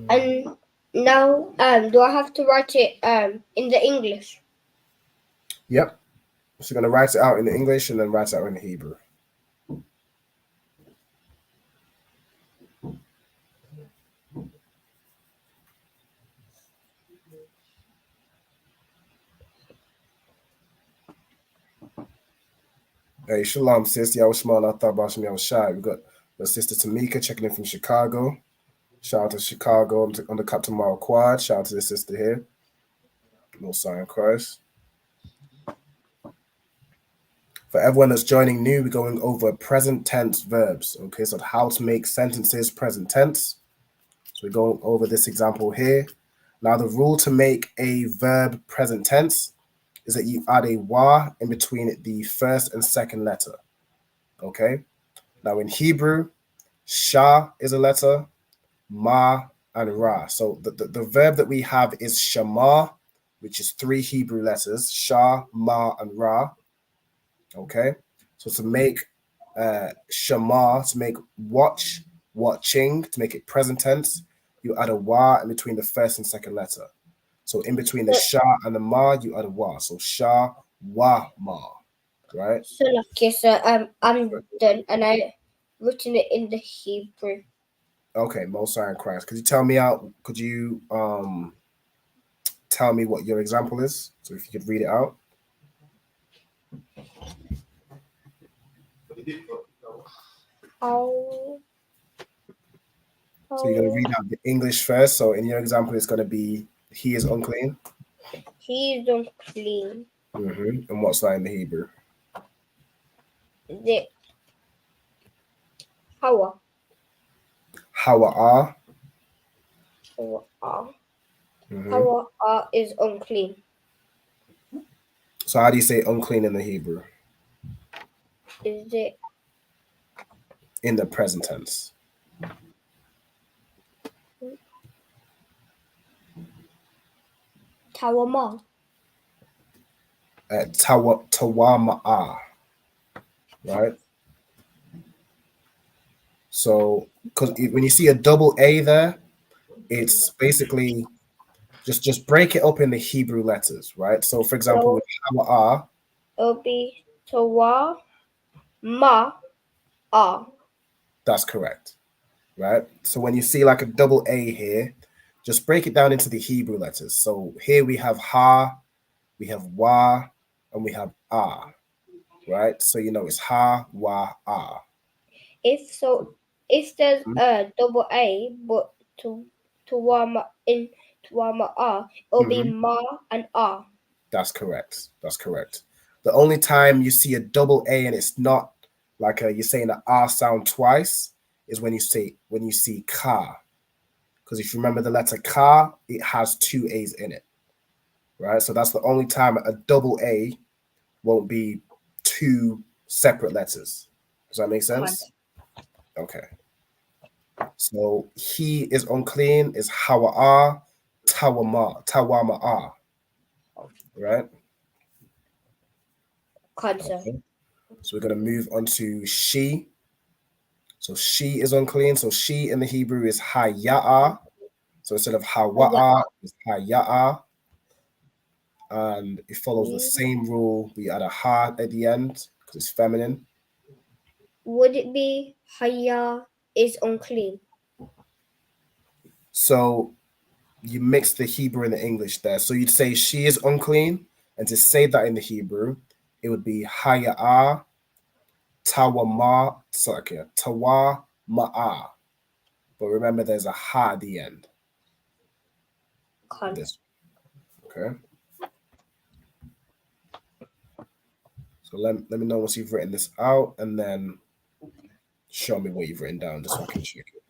And now, do I have to write it in the English? Yep. So you're gonna write it out in the English and then write it out in the Hebrew. Hey, shalom, sis. Y'all small. I thought about me. I was shy. We got the sister Tamika checking in from Chicago. Shout out to Chicago on the Captain Mile Quad. Shout out to the sister here. No sign of Christ. For everyone that's joining new, we're going over present tense verbs. Okay, so how to make sentences present tense. So we're going over this example here. Now, the rule to make a verb present tense is that you add a wa in between the first and second letter. Okay. Now, in Hebrew, sha is a letter, ma and ra. So the verb that we have is shama, which is 3 Hebrew letters, sha, ma, and ra. Okay. So to make shama, to make watch, watching, to make it present tense, you add a wa in between the first and second letter. So in between the sha and the ma, you add a wa. So sha, wa, ma. Right? So lucky, so I'm done, and I written it in the Hebrew. Okay, Most High in Christ. Could you tell me out? Could you tell me what your example is? So if you could read it out. How? So you're going to read out the English first. So in your example, it's going to be he is unclean. He is unclean. And what's that in the Hebrew? The Hawa. Hawa Hawa is unclean. So how do you say unclean in the Hebrew? Is it In the present tense. Tawama? Tawama'a. Right? So, because when you see a double A there, it's basically just break it up in the Hebrew letters, right? So, for example, with Hawa'a, it'll be Tawa Ma A. That's correct, right? So when you see like a double A here, just break it down into the Hebrew letters. So here we have Ha, we have Wa, and we have A, right? So you know it's Ha, Wa, A. If there's a double A, but Tawama in Tawama A, it'll be Ma and A. That's correct. That's correct. The only time you see a double A and it's not like you're saying the R sound twice is when you see Ka. Because if you remember the letter Ka, it has two A's in it, right? So that's the only time a double A won't be two separate letters. Does that make sense? Okay. So he is unclean is Hawa'a, Tawama'a, right? Okay. So we're going to move on to she. So she is unclean. So she in the Hebrew is Haya'a. So instead of Hawa'a, it's Haya'a. And it follows the same rule. We add a ha at the end because it's feminine. Would it be Haya is unclean? So you mix the Hebrew and the English there. So you'd say she is unclean. And to say that in the Hebrew, it would be Haya'a. Tawama'a. But remember, there's a ha at the end. Okay. So let me know once you've written this out, and then show me what you've written down, just so I can check it.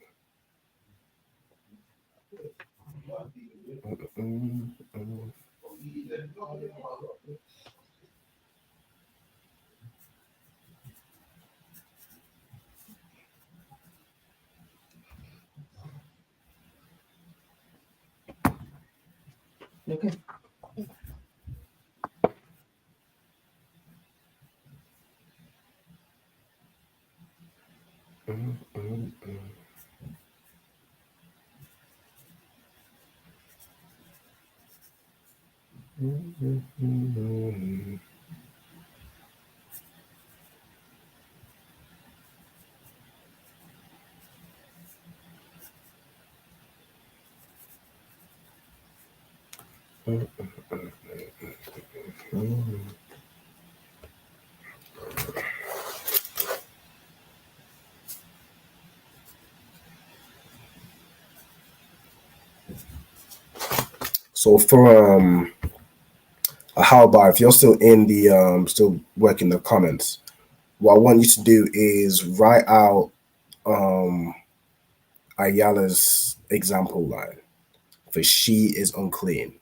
Okay. So for how about if you're still in the still working the comments, what I want you to do is write out Ayala's example line for she is unclean.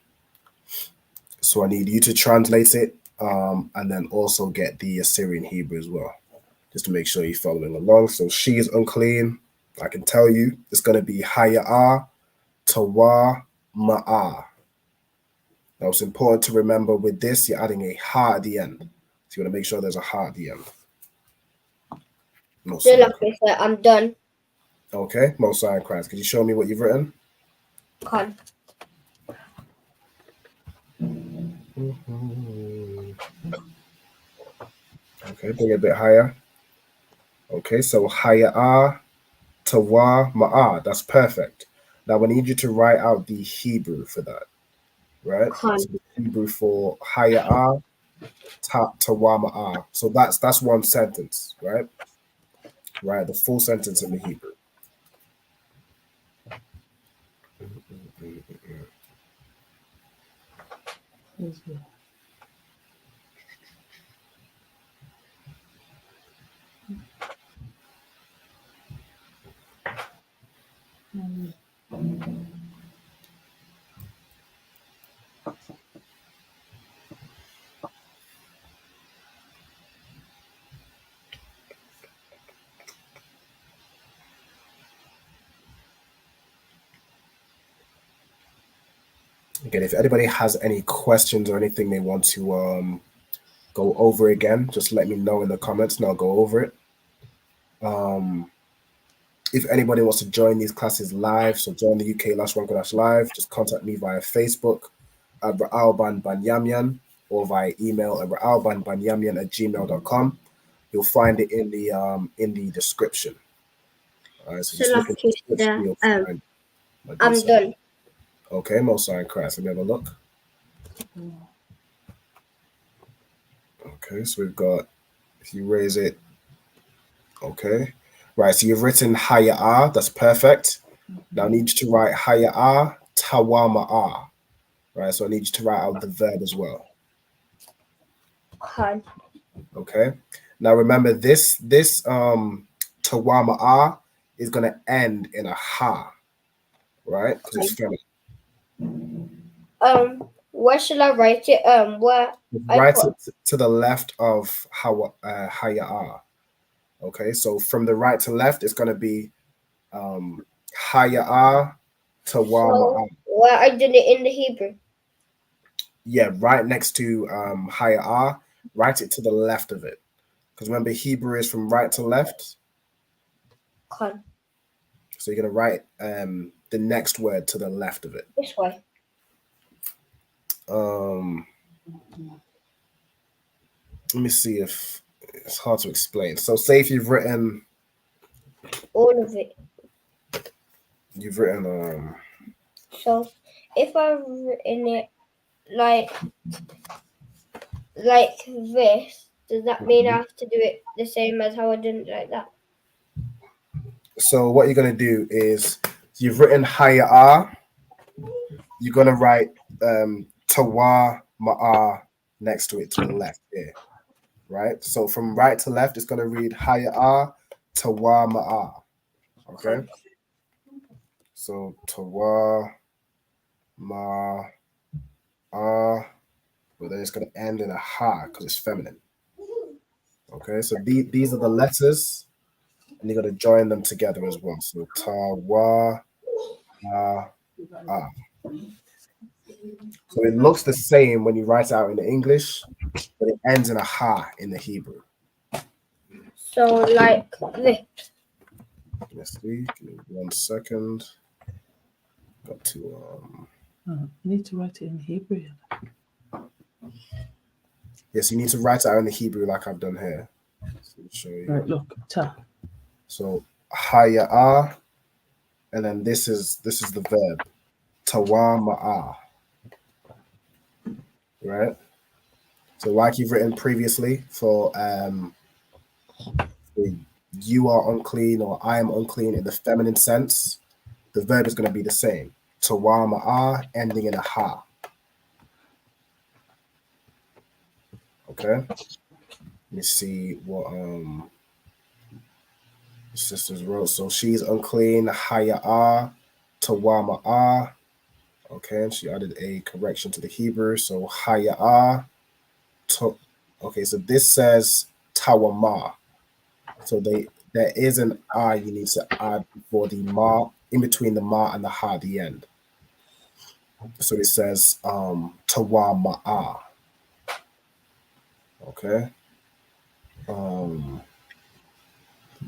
So I need you to translate it and then also get the Assyrian Hebrew as well, just to make sure you're following along. So she is unclean. I can tell you it's going to be Haya'a Tawa Ma'a. Now it's important to remember with this, you're adding a ha at the end. So you want to make sure there's a ha at the end. I'm done. Okay, Mosai and Christ. Could you show me what you've written? Con. Okay, bring it a bit higher. Okay, so Haya'a Tawa Ma'a. That's perfect. Now I need you to write out the Hebrew for that. Right? So the Hebrew for Haya'a Tawama'a. So that's one sentence, right? Right, the full sentence in the Hebrew. Again, if anybody has any questions or anything they want to go over again, just let me know in the comments and I'll go over it. If anybody wants to join these classes live, so join the UK Lashawan Qadash live, just contact me via Facebook at Ra'alban Banyamyan or via email at ra'albanbanyamyan@gmail.com. You'll find it in the description. All right, so just look at the description, you'll find my I'm details. done. Okay, Mosai and Christ. Let me have a look. Okay, so we've got, if you raise it, okay. Right, so you've written Haya'ah, that's perfect. Now I need you to write Haya'ah Tawama'a. Right, so I need you to write out the verb as well. Okay. Now remember this Tawama'a is gonna end in a ha, right? Because it's feminine. Where shall I write it? Where Write it to the left of Haya'ah. Okay, so from the right to left, it's going to be Haya'ah Tawama'a. So where I did it in the Hebrew. Yeah, right next to Haya'ah, write it to the left of it. Because remember, Hebrew is from right to left. Con. So you're going to write the next word to the left of it. This way. Let me see if it's hard to explain. So say if you've written all of it. You've written So if I've written it like this, does that mean I have to do it the same as how I did it like that? So what you're gonna do is you've written Haya'ah, you're gonna write Tawa Ma'a next to it to the left here. Right? So from right to left, it's gonna read Haya'ah Tawa Ma'a. Okay. So Tawa Ma'a, but then it's gonna end in a ha because it's feminine. Okay, so these are the letters, and you're gonna join them together as well. So Tawa Ma A. So it looks the same when you write it out in the English, but it ends in a ha in the Hebrew. So like this. Let's see. Give me 1 second. Got to you need to write it in Hebrew. Yes, you need to write it out in the Hebrew like I've done here. So show you. Right, look, ta. So Haya'ah, and then this is the verb. Tawa Ma'a. Right? So like you've written previously for you are unclean or I am unclean in the feminine sense, the verb is going to be the same. Tawa Ma'a ending in a ha. Okay. Let me see what sisters wrote. So she's unclean, Haya'ah, Tawa Ma'a. Okay, and she added a correction to the Hebrew. So Haya'ah. Okay, so this says Tawama. So there is an I you need to add for the ma, in between the ma and the ha at the end. So it says Tawama'a. Okay.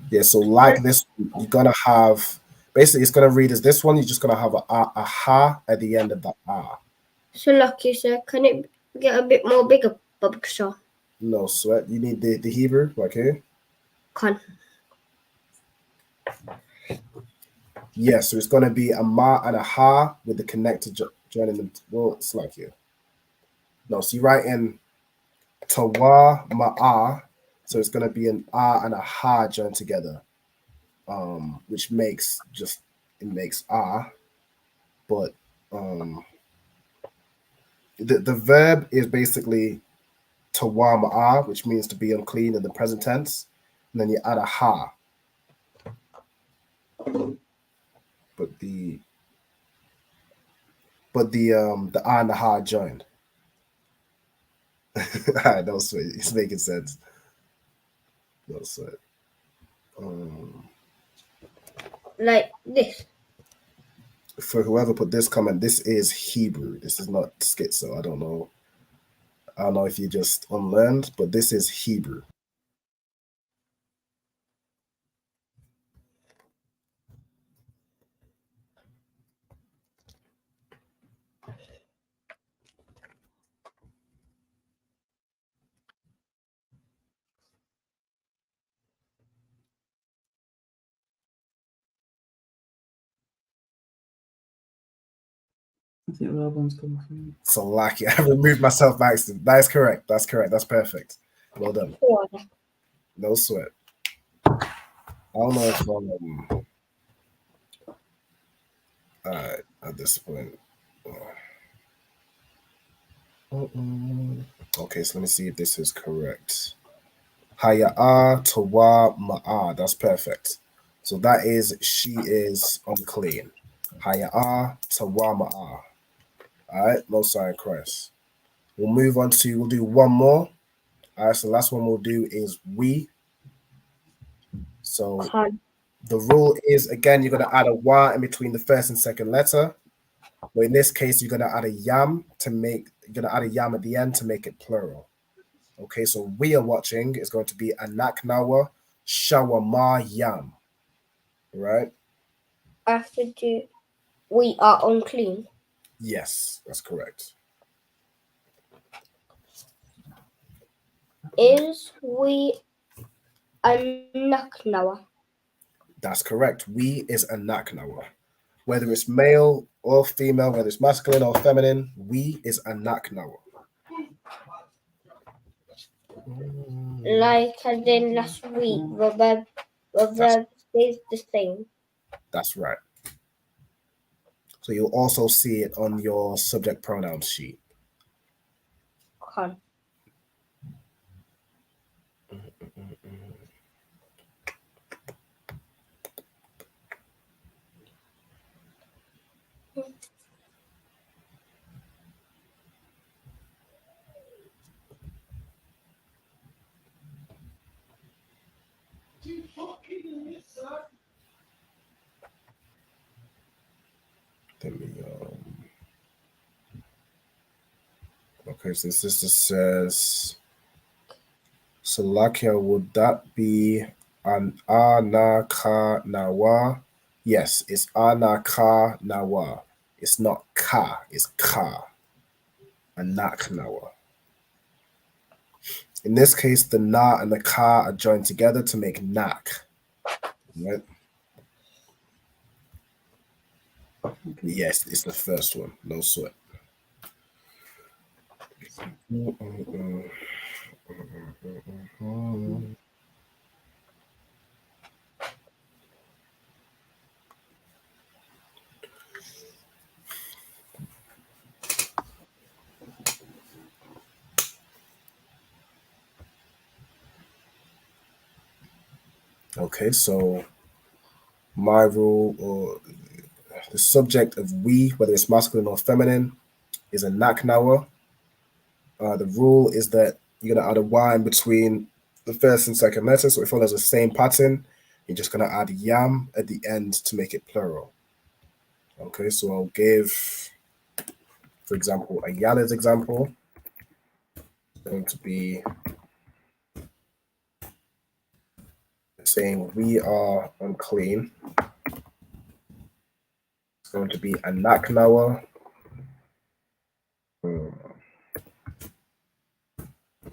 Yeah, so like this, you're gonna have basically it's gonna read as this one, you're just gonna have a ha at the end of the ah. So lucky, sir, can it get a bit more bigger, Bob Shaw? No sweat. You need the Hebrew, like here. Con. Yeah, so it's gonna be a ma and a ha with the connected joining them. Well, it's like here. No, so you write in tawa ma'a. So it's gonna be an ah and a ha joined together, which makes ah. But the verb is basically tawa ma'a, which means to be unclean in the present tense, and then you add a ha. But the ah and the ha joined. No sweat. It's making sense. No sweat. Like this. For whoever put this comment, this is Hebrew. This is not schizo. I don't know. I don't know if you just unlearned, but this is Hebrew. I think Robin's coming from me. So lucky. I removed myself by accident. That is correct. That's correct. That's perfect. Well done. No sweat. I don't know if at this point. Okay, so let me see if this is correct. Haya'a tawa ma'a. That's perfect. So that is she is unclean. Haya'a tawa ma'a. All right, no sign Christ. We'll move on to, we'll do one more. All right, so the last one we'll do is we. So the rule is, again, you're going to add a wa in between the first and second letter. But in this case, you're going to add a yam at the end to make it plural. Okay, so we are watching is going to be anaknawa shawama yam. Right? I have to do, we are unclean. Yes, that's correct. Is we anaknawa? That's correct. We is anaknawa. Whether it's male or female, whether it's masculine or feminine, we is anaknawa. Like as in last week, the verb stays the same. That's right. So you'll also see it on your subject pronoun sheet. Con. Let me, okay, so this says, Salakia, would that be an anaka nawa? Yes, it's anaka nawa. It's not ka, it's ka. Anak nawa. In this case, the na and the ka are joined together to make nak. Right? Yes, it's the first one. No sweat. Okay, so my rule, or the subject of we, whether it's masculine or feminine, is a naknawa. The rule is that you're going to add a y in between the first and second letter, so it follows the same pattern. You're just going to add yam at the end to make it plural. Okay, so I'll give, for example, a Yala's example. It's going to be saying we are unclean. It's going to be a naknawa.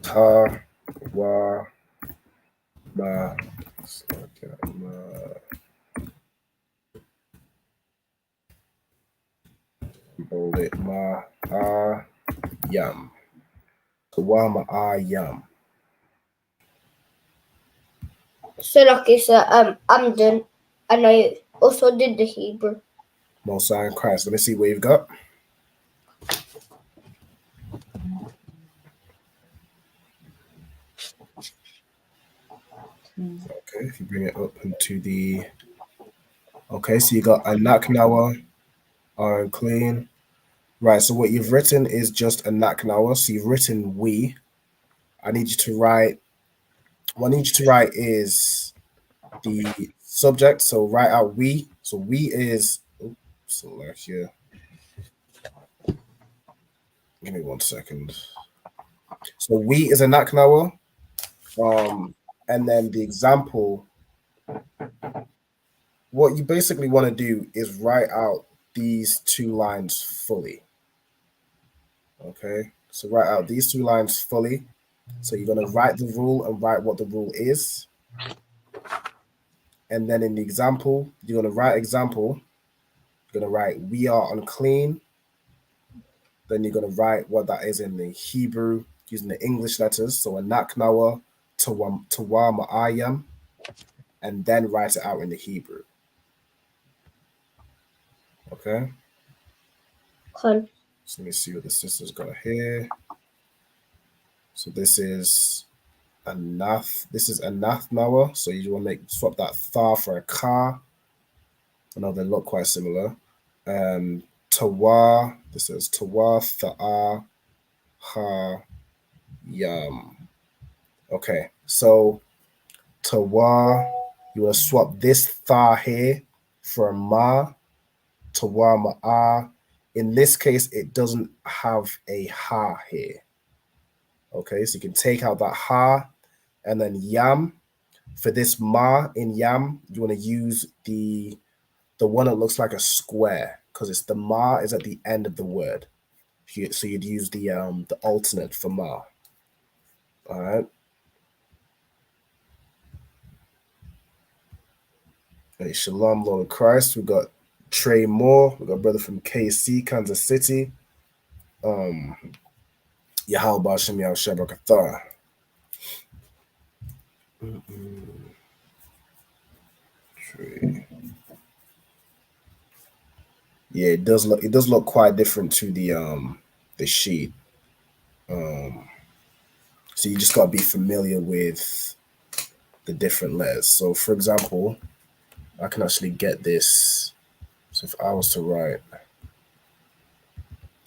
Ta wa ma. Bold it ma yam. Tawama Ayam. So like it's Amden, and I also did the Hebrew. Most High in Christ. Let me see what you've got. Okay, if you bring it up into the... Okay, so you got Anaknawa, are unclean. Right, so what you've written is just Anaknawa. So you've written we. I need you to write... What I need you to write is the subject. So write out we. So we is... Oops, select here. Give me 1 second. So we is Anaknawa. And then the example, what you basically want to do is write out these 2 lines fully. Okay, so write out these 2 lines fully. So you're going to write the rule and write what the rule is. And then in the example, you're going to write example. You're going to write we are unclean. Then you're going to write what that is in the Hebrew using the English letters. So Anaknawa, Tawa Ma'ayam, and then write it out in the Hebrew. Okay. Cool. So let me see what the sisters got here. So this is This is Anathnawa. So you want to swap that tha for a ka. I know they look quite similar. Tawa. This is Tawa Tha'a Ha Yam. Okay. So Tawa. You want to swap this tha here for ma. Tawa ma'a. In this case, it doesn't have a ha here. Okay, so you can take out that ha, and then yam. For this ma in yam, you want to use the one that looks like a square, because it's the ma is at the end of the word. So you'd use the alternate for ma. All right. Hey, shalom, Lord of Christ. We got Trey Moore. We got a brother from KC, Kansas City. Yahal Bashem Yahal Shabakathar. Yeah, it does look quite different to the sheet. So you just gotta be familiar with the different letters. So for example, I can actually get this. So if I was to write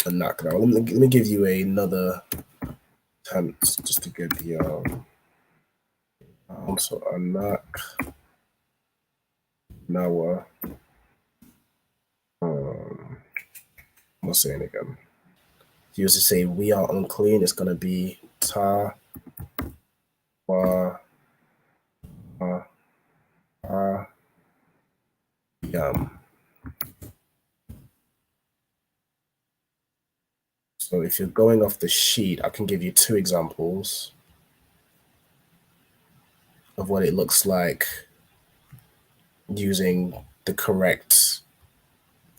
a knock now, let me give you another attempt just to get the so a knock now I'm saying again. If you was to say we are unclean, it's gonna be ta wa yam. So if you're going off the sheet, I can give you 2 examples of what it looks like using the correct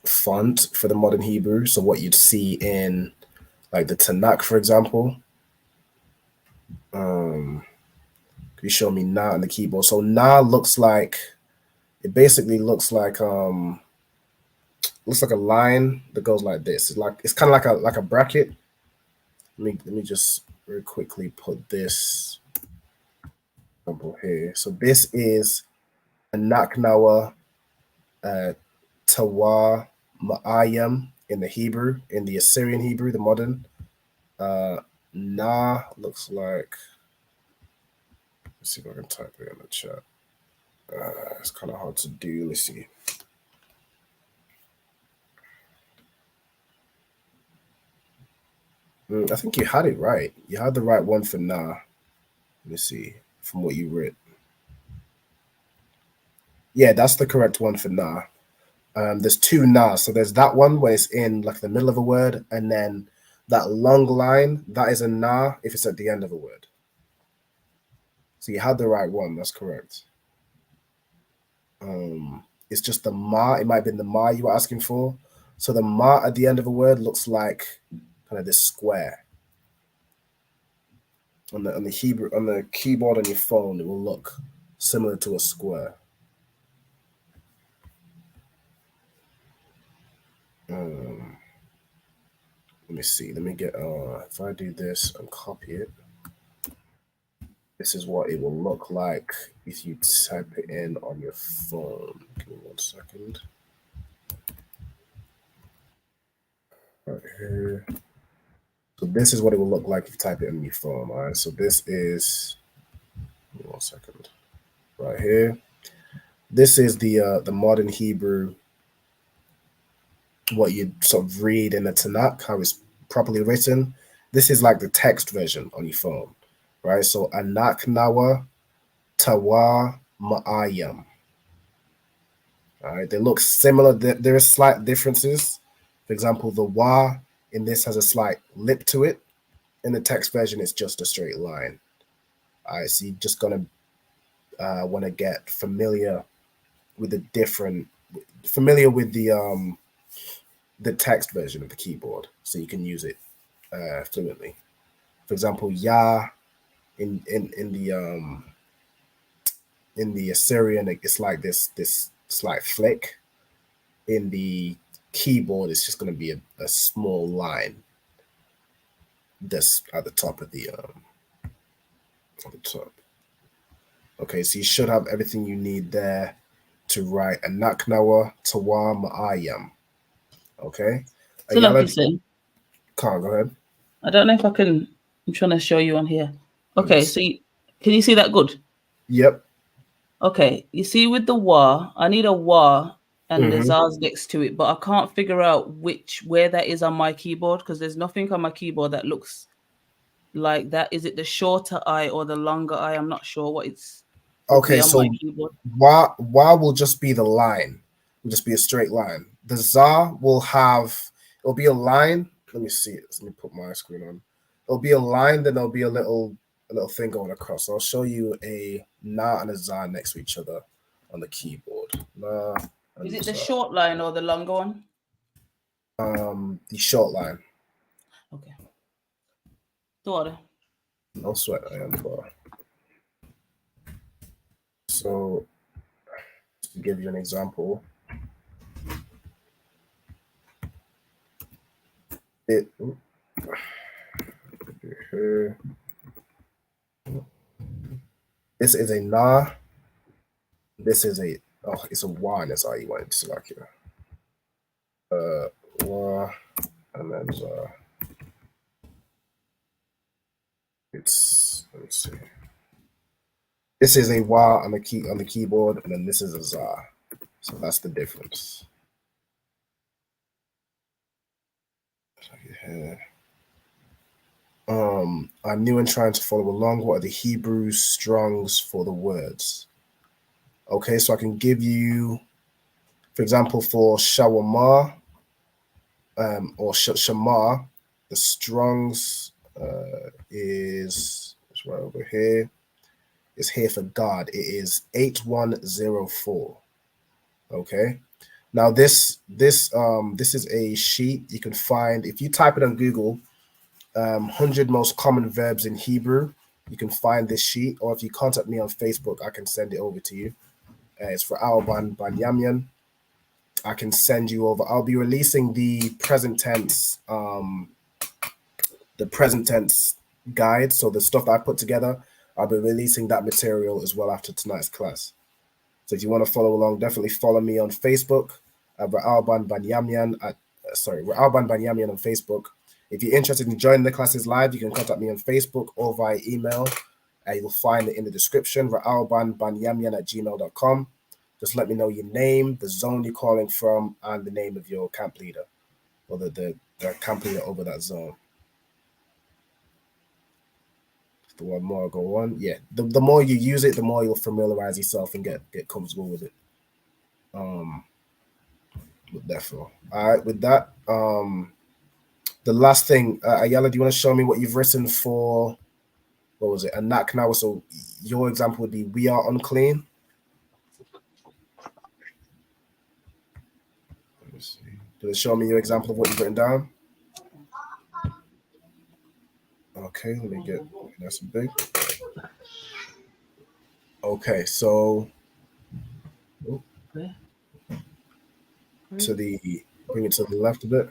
font for the modern Hebrew. So what you'd see in like the Tanakh, for example. Can you show me Na on the keyboard? So Na looks like, it basically looks like a line that goes like this. It's kind of like a bracket. Let me just very quickly put this example here. So this is a Naknawa Tawa Ma'ayam in the Hebrew, in the Assyrian Hebrew, the modern. Na looks like, let's see if I can type it in the chat. It's kind of hard to do. Let me see. I think you had it right. You had the right one for Na. Let me see from what you read. Yeah, that's the correct one for Na. There's 2 Na. So there's that one where it's in like the middle of a word, and then that long line, that is a Na if it's at the end of a word. So you had the right one. That's correct. It's just the Ma. It might have been the Ma you were asking for. So the Ma at the end of a word looks like kind of this square. on the Hebrew on the keyboard on your phone, it will look similar to a square. Let me see. Let me get. If I do this and copy it, this is what it will look like if you type it in on your phone. Give me 1 second. Right here. So this is what it will look like if you type it in your phone. All right. So this is. Give me 1 second. Right here. This is the modern Hebrew. What you sort of read in the Tanakh, how it's properly written. This is like the text version on your phone, right? So anak nawa tawa ma'ayam. All right, they look similar. There are slight differences. For example, the wa in this has a slight lip to it. In the text version, it's just a straight line. All right, so you're just gonna want to get familiar with the text version of the keyboard, so you can use it fluently. For example, ya in the Assyrian, it's like this slight flick. In the keyboard, it's just going to be a small line that's at the top of the top. Okay, so you should have everything you need there to write anaknawa tawa ma'ayam. Okay. So like you said, go ahead. I don't know if I can. I'm trying to show you on here. Okay, so can you see that good? Yep. Okay, you see with the wa, I need a wa and the zars next to it, but I can't figure out where that is on my keyboard because there's nothing on my keyboard that looks like that. Is it the shorter I or the longer I? I'm not sure what it's. Okay, so wa will just be the line. Will just be a straight line. The za it'll be a line. Let me see it. Let me put my screen on. It'll be a line, then there'll be a little thing going across. So I'll show you a na and a za next to each other on the keyboard. Na. Is it the short line or the longer one? The short line. Okay. Daughter. No sweat, I am for. So to give you an example, this is a na. This is it's a wa, and that's all you wanted to select here. Wa, and then let me see. This is a wa on the keyboard, and then this is a za. So that's the difference. I'm new and trying to follow along. What are the Hebrew strongs for the words? Okay, so I can give you, for example, for shawama or shama, the strongs is right over here. It's here for God. It is 8104. Okay. Now this is a sheet you can find if you type it on Google. 100 most common verbs in Hebrew. You can find this sheet, or if you contact me on Facebook, I can send it over to you. It's for Alban Banyamyan. I can send you over. I'll be releasing the present tense guide. So the stuff that I put together, I'll be releasing that material as well after tonight's class. So if you want to follow along, definitely follow me on Facebook at Alban Banyamyan Alban Banyamyan on Facebook. If you're interested in joining the classes live, you can contact me on Facebook or via email. You'll find it in the description, ra'albanbanyamyan@gmail.com. Just let me know your name, the zone you're calling from, and the name of your camp leader or the camp leader over that zone. The one more go on. Yeah, the more you use it, the more you'll familiarize yourself and get comfortable with it. With that flow. All right, with that, the last thing, Ayala, do you want to show me what you've written for? What was it? Anak now. So your example would be we are unclean. Let me see. Does it show me your example of what you've written down? Okay, let me get that's big. Okay, so to the bring it to the left a bit.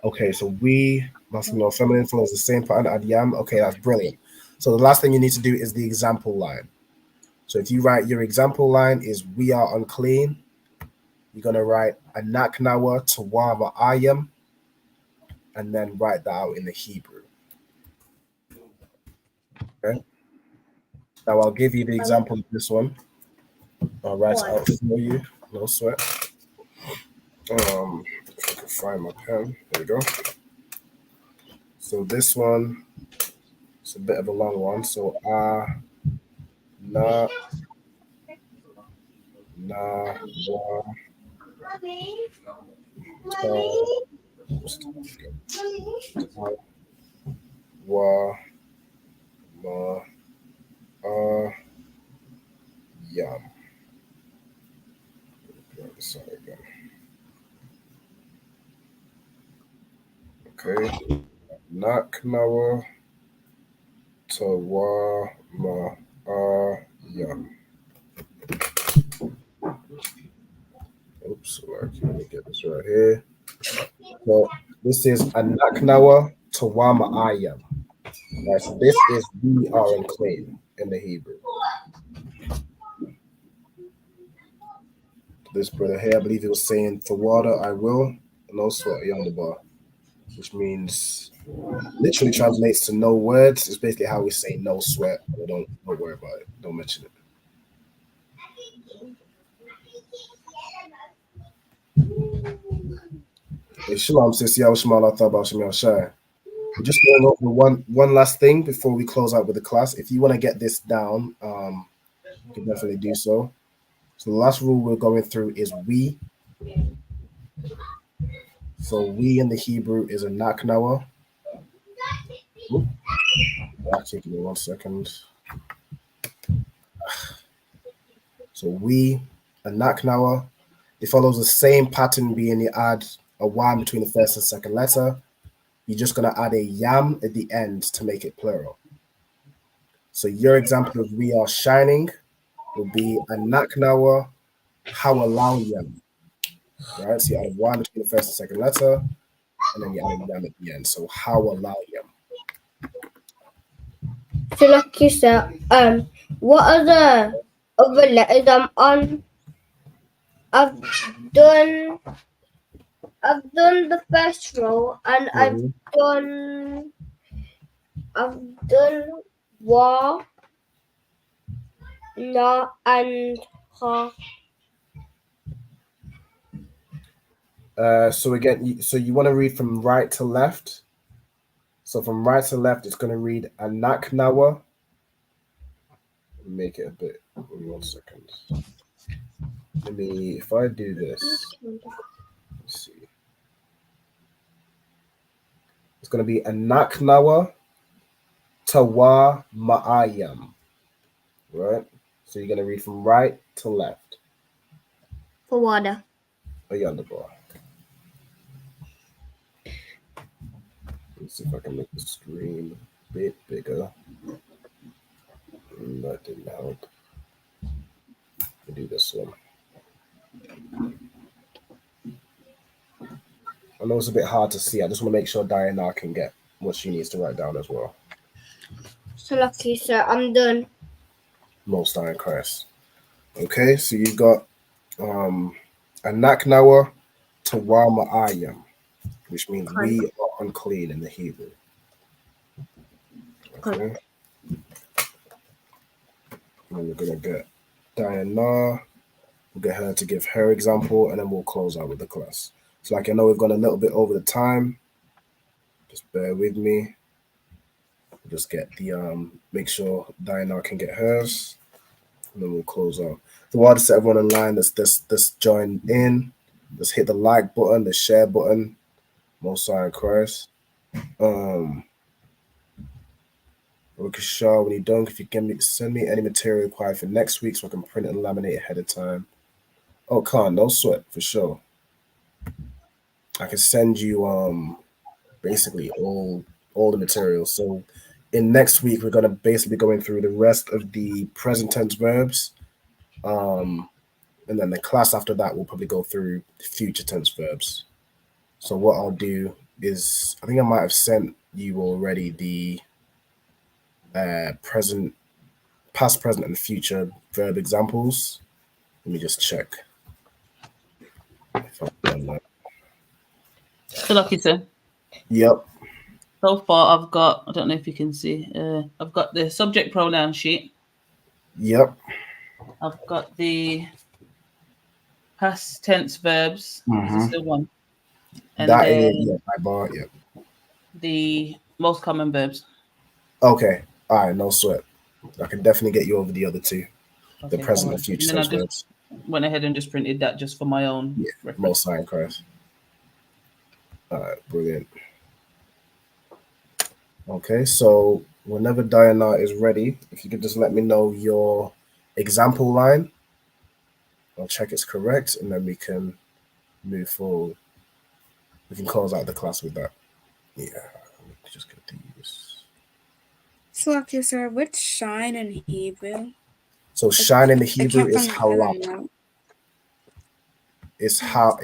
Okay, so we masculine or feminine follows the same pattern ad yam. Okay, that's brilliant. So the last thing you need to do is the example line. So if you write your example line is we are unclean, you're gonna write anak nawa tawama ayam, and then write that out in the Hebrew. Okay. Now I'll give you the example of this one. I'll write it out for you. No sweat. If I can find my pen. There we go. So this one, it's a bit of a long one. So na wa wa ma yam. Sorry again. Okay. Nak nawa tawa ma yam. Oops, let me get this right here. So this is anak nawa tawama ayam. Right, so this is we are unclean in the Hebrew. This brother here, I believe he was saying for water I will, and also a yonder bar, which means literally translates to no words. It's basically how we say no sweat. Don't worry about it. Don't mention it. Hey, shalom, sis. We're just going over one last thing before we close out with the class. If you want to get this down, you can definitely do so. So the last rule we're going through is we. So we in the Hebrew is a naknawa. Actually, give me 1 second. So we, a naknawa, it follows the same pattern being you add a y between the first and second letter. You're just going to add a yam at the end to make it plural. So your example of we are shining will be a naknawa hawalau yam. Right? So you add a y between the first and second letter, and then you add a yam at the end. So hawalau yam. So like you said, what are the other letters I'm on? I've done the first row, and I've done wa, na, and ha. So again, so you want to read from right to left. So from right to left, it's going to read anak nawa. Make it a bit. Give me 1 second. If I do this, let's see. It's going to be anak nawa tawa ma'ayam. Right? So you're going to read from right to left. For water. A yonder bar. Let's see if I can make the screen a bit bigger. That didn't help. We'll do this one. I know it's a bit hard to see. I just want to make sure Diana can get what she needs to write down as well. So lucky, sir. I'm done. Most High in Christ. Okay, so you got anak nawa tawama ayam, which means we are unclean in the Hebrew. Okay. And we're gonna get Diana. We'll get her to give her example, and then we'll close out with the class. So like I know we've gone a little bit over the time. Just bear with me. Just get the make sure Diana can get hers, and then we'll close out. So while just everyone in line that's joined in, just hit the like button, the share button. Most High in Christ. Rikisha, when you're done, if you can send me any material required for next week so I can print it and laminate ahead of time. Oh, no sweat for sure. I can send you basically all all the materials. So in next week, we're going to basically be going through the rest of the present tense verbs. And then the class after that will probably go through future tense verbs. So what I'll do is, I think I might have sent you already the past, present, and future verb examples. Let me just check. If I've done that. So lucky, sir. Yep. So far, I've got, I don't know if you can see, I've got the subject pronoun sheet. Yep. I've got the past tense verbs. This is the one. And That then is, my bar, yeah. the most common verbs. Okay. All right, no sweat. I can definitely get you over the other two. Okay, The present and future and then tense I verbs. just went ahead and just printed that just for my own reference. Most sign Christ. All right, brilliant. Okay, so whenever Diana is ready, if you could just let me know your example line, I'll check it's correct, and then we can move forward. We can close out the class with that. Yeah, just get these. Slakia, sir, what's shine in Hebrew? So shine in the Hebrew I is can't find halal. it out. It's ha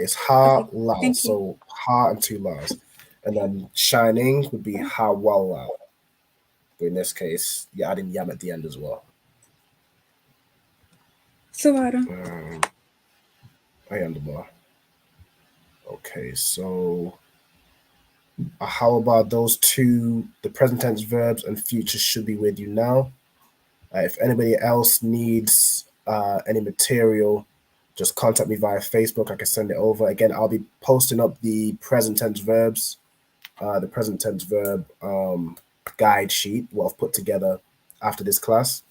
la. thank you. So ha and two laws. And then shining would be ha wala. But in this case, you're adding yam at the end as well. Savada. I am the bar. Okay, so how about those two? The present tense verbs and future should be with you now. If anybody else needs any material, just contact me via Facebook. I can send it over. Again, I'll be posting up the present tense verbs, the present tense verb guide sheet, what I've put together after this class.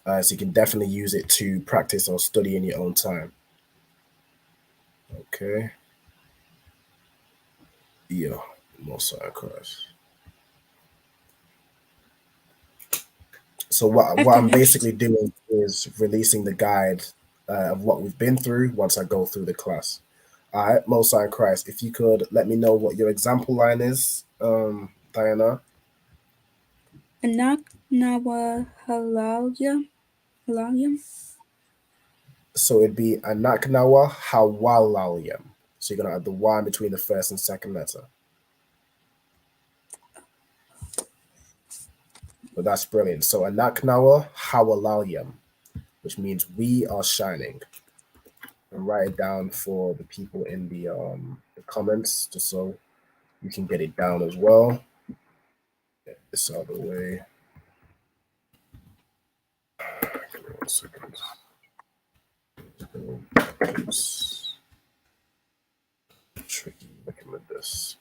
So you can definitely use it to practice or study in your own time. Okay. Yeah, most class. So what I'm basically doing is releasing the guide of what we've been through once I go through the class. All right, Most High Christ, if you could let me know what your example line is, Diana. Anak nawa halalya. So it'd be anaknawa hawalalyam. So you're gonna add the Y in between the first and second letter. But that's brilliant. So anaknawa hawalalyam, which means we are shining. And write it down for the people in the comments, just so you can get it down as well. Get this out of the way. Give me 1 second. Oops. Tricky looking with this.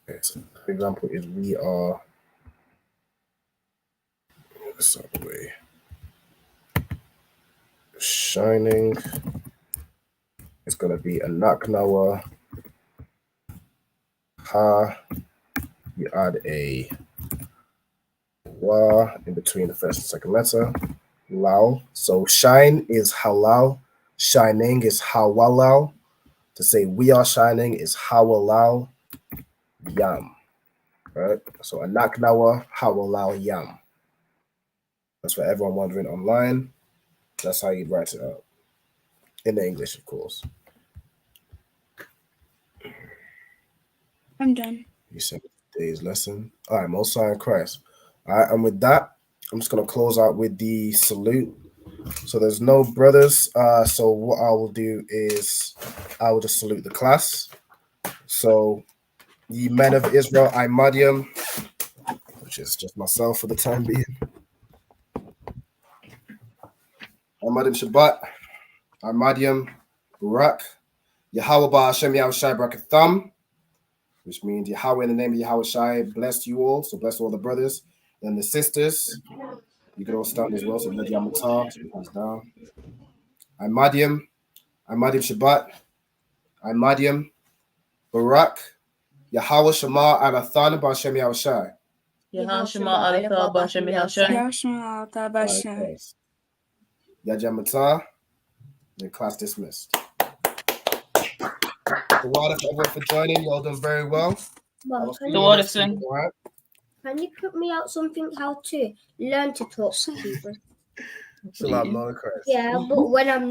Okay, so the example is we are. Get this out of the way. Shining. It's gonna be a naknawa. Ha. You add a wa in between the first and second letter. Lao. So shine is halal. Shining is hawalal. To say we are shining is hawalal yam. Right? So anaknawa hawalal yam. That's for everyone wondering online. That's how you'd write it out. In the English, of course. I'm done. You said today's lesson. All right, Most High Christ. All right, and with that, I'm just going to close out with the salute. So there's no brothers. So what I will do is I will just salute the class. So ye men of Israel, I Madiam, which is just myself for the time being. I Madiam Shabbat, I Madiam Barak, Yahweh Ba'Hashem Yahushai Barakatham, which means Yahweh in the name of Yahushai bless you all. So bless all the brothers and the sisters. You can all stand as well. So let Yamatar, so hands down. I Madiam Shabbat, I Madiam Barak, Yahweh Shema Alathan Ba'Hashem Yahushai. Yahweh Shema Alathan Ba'Hashem Yahushai. Yashma Altabasha. Yajamatar, the class dismissed. The water for everyone for joining. You all done very well. Mom, The water thing. All right. can you put me out something how to learn to talk Hebrew? Shalom, Lord Christ. Yeah, but when I'm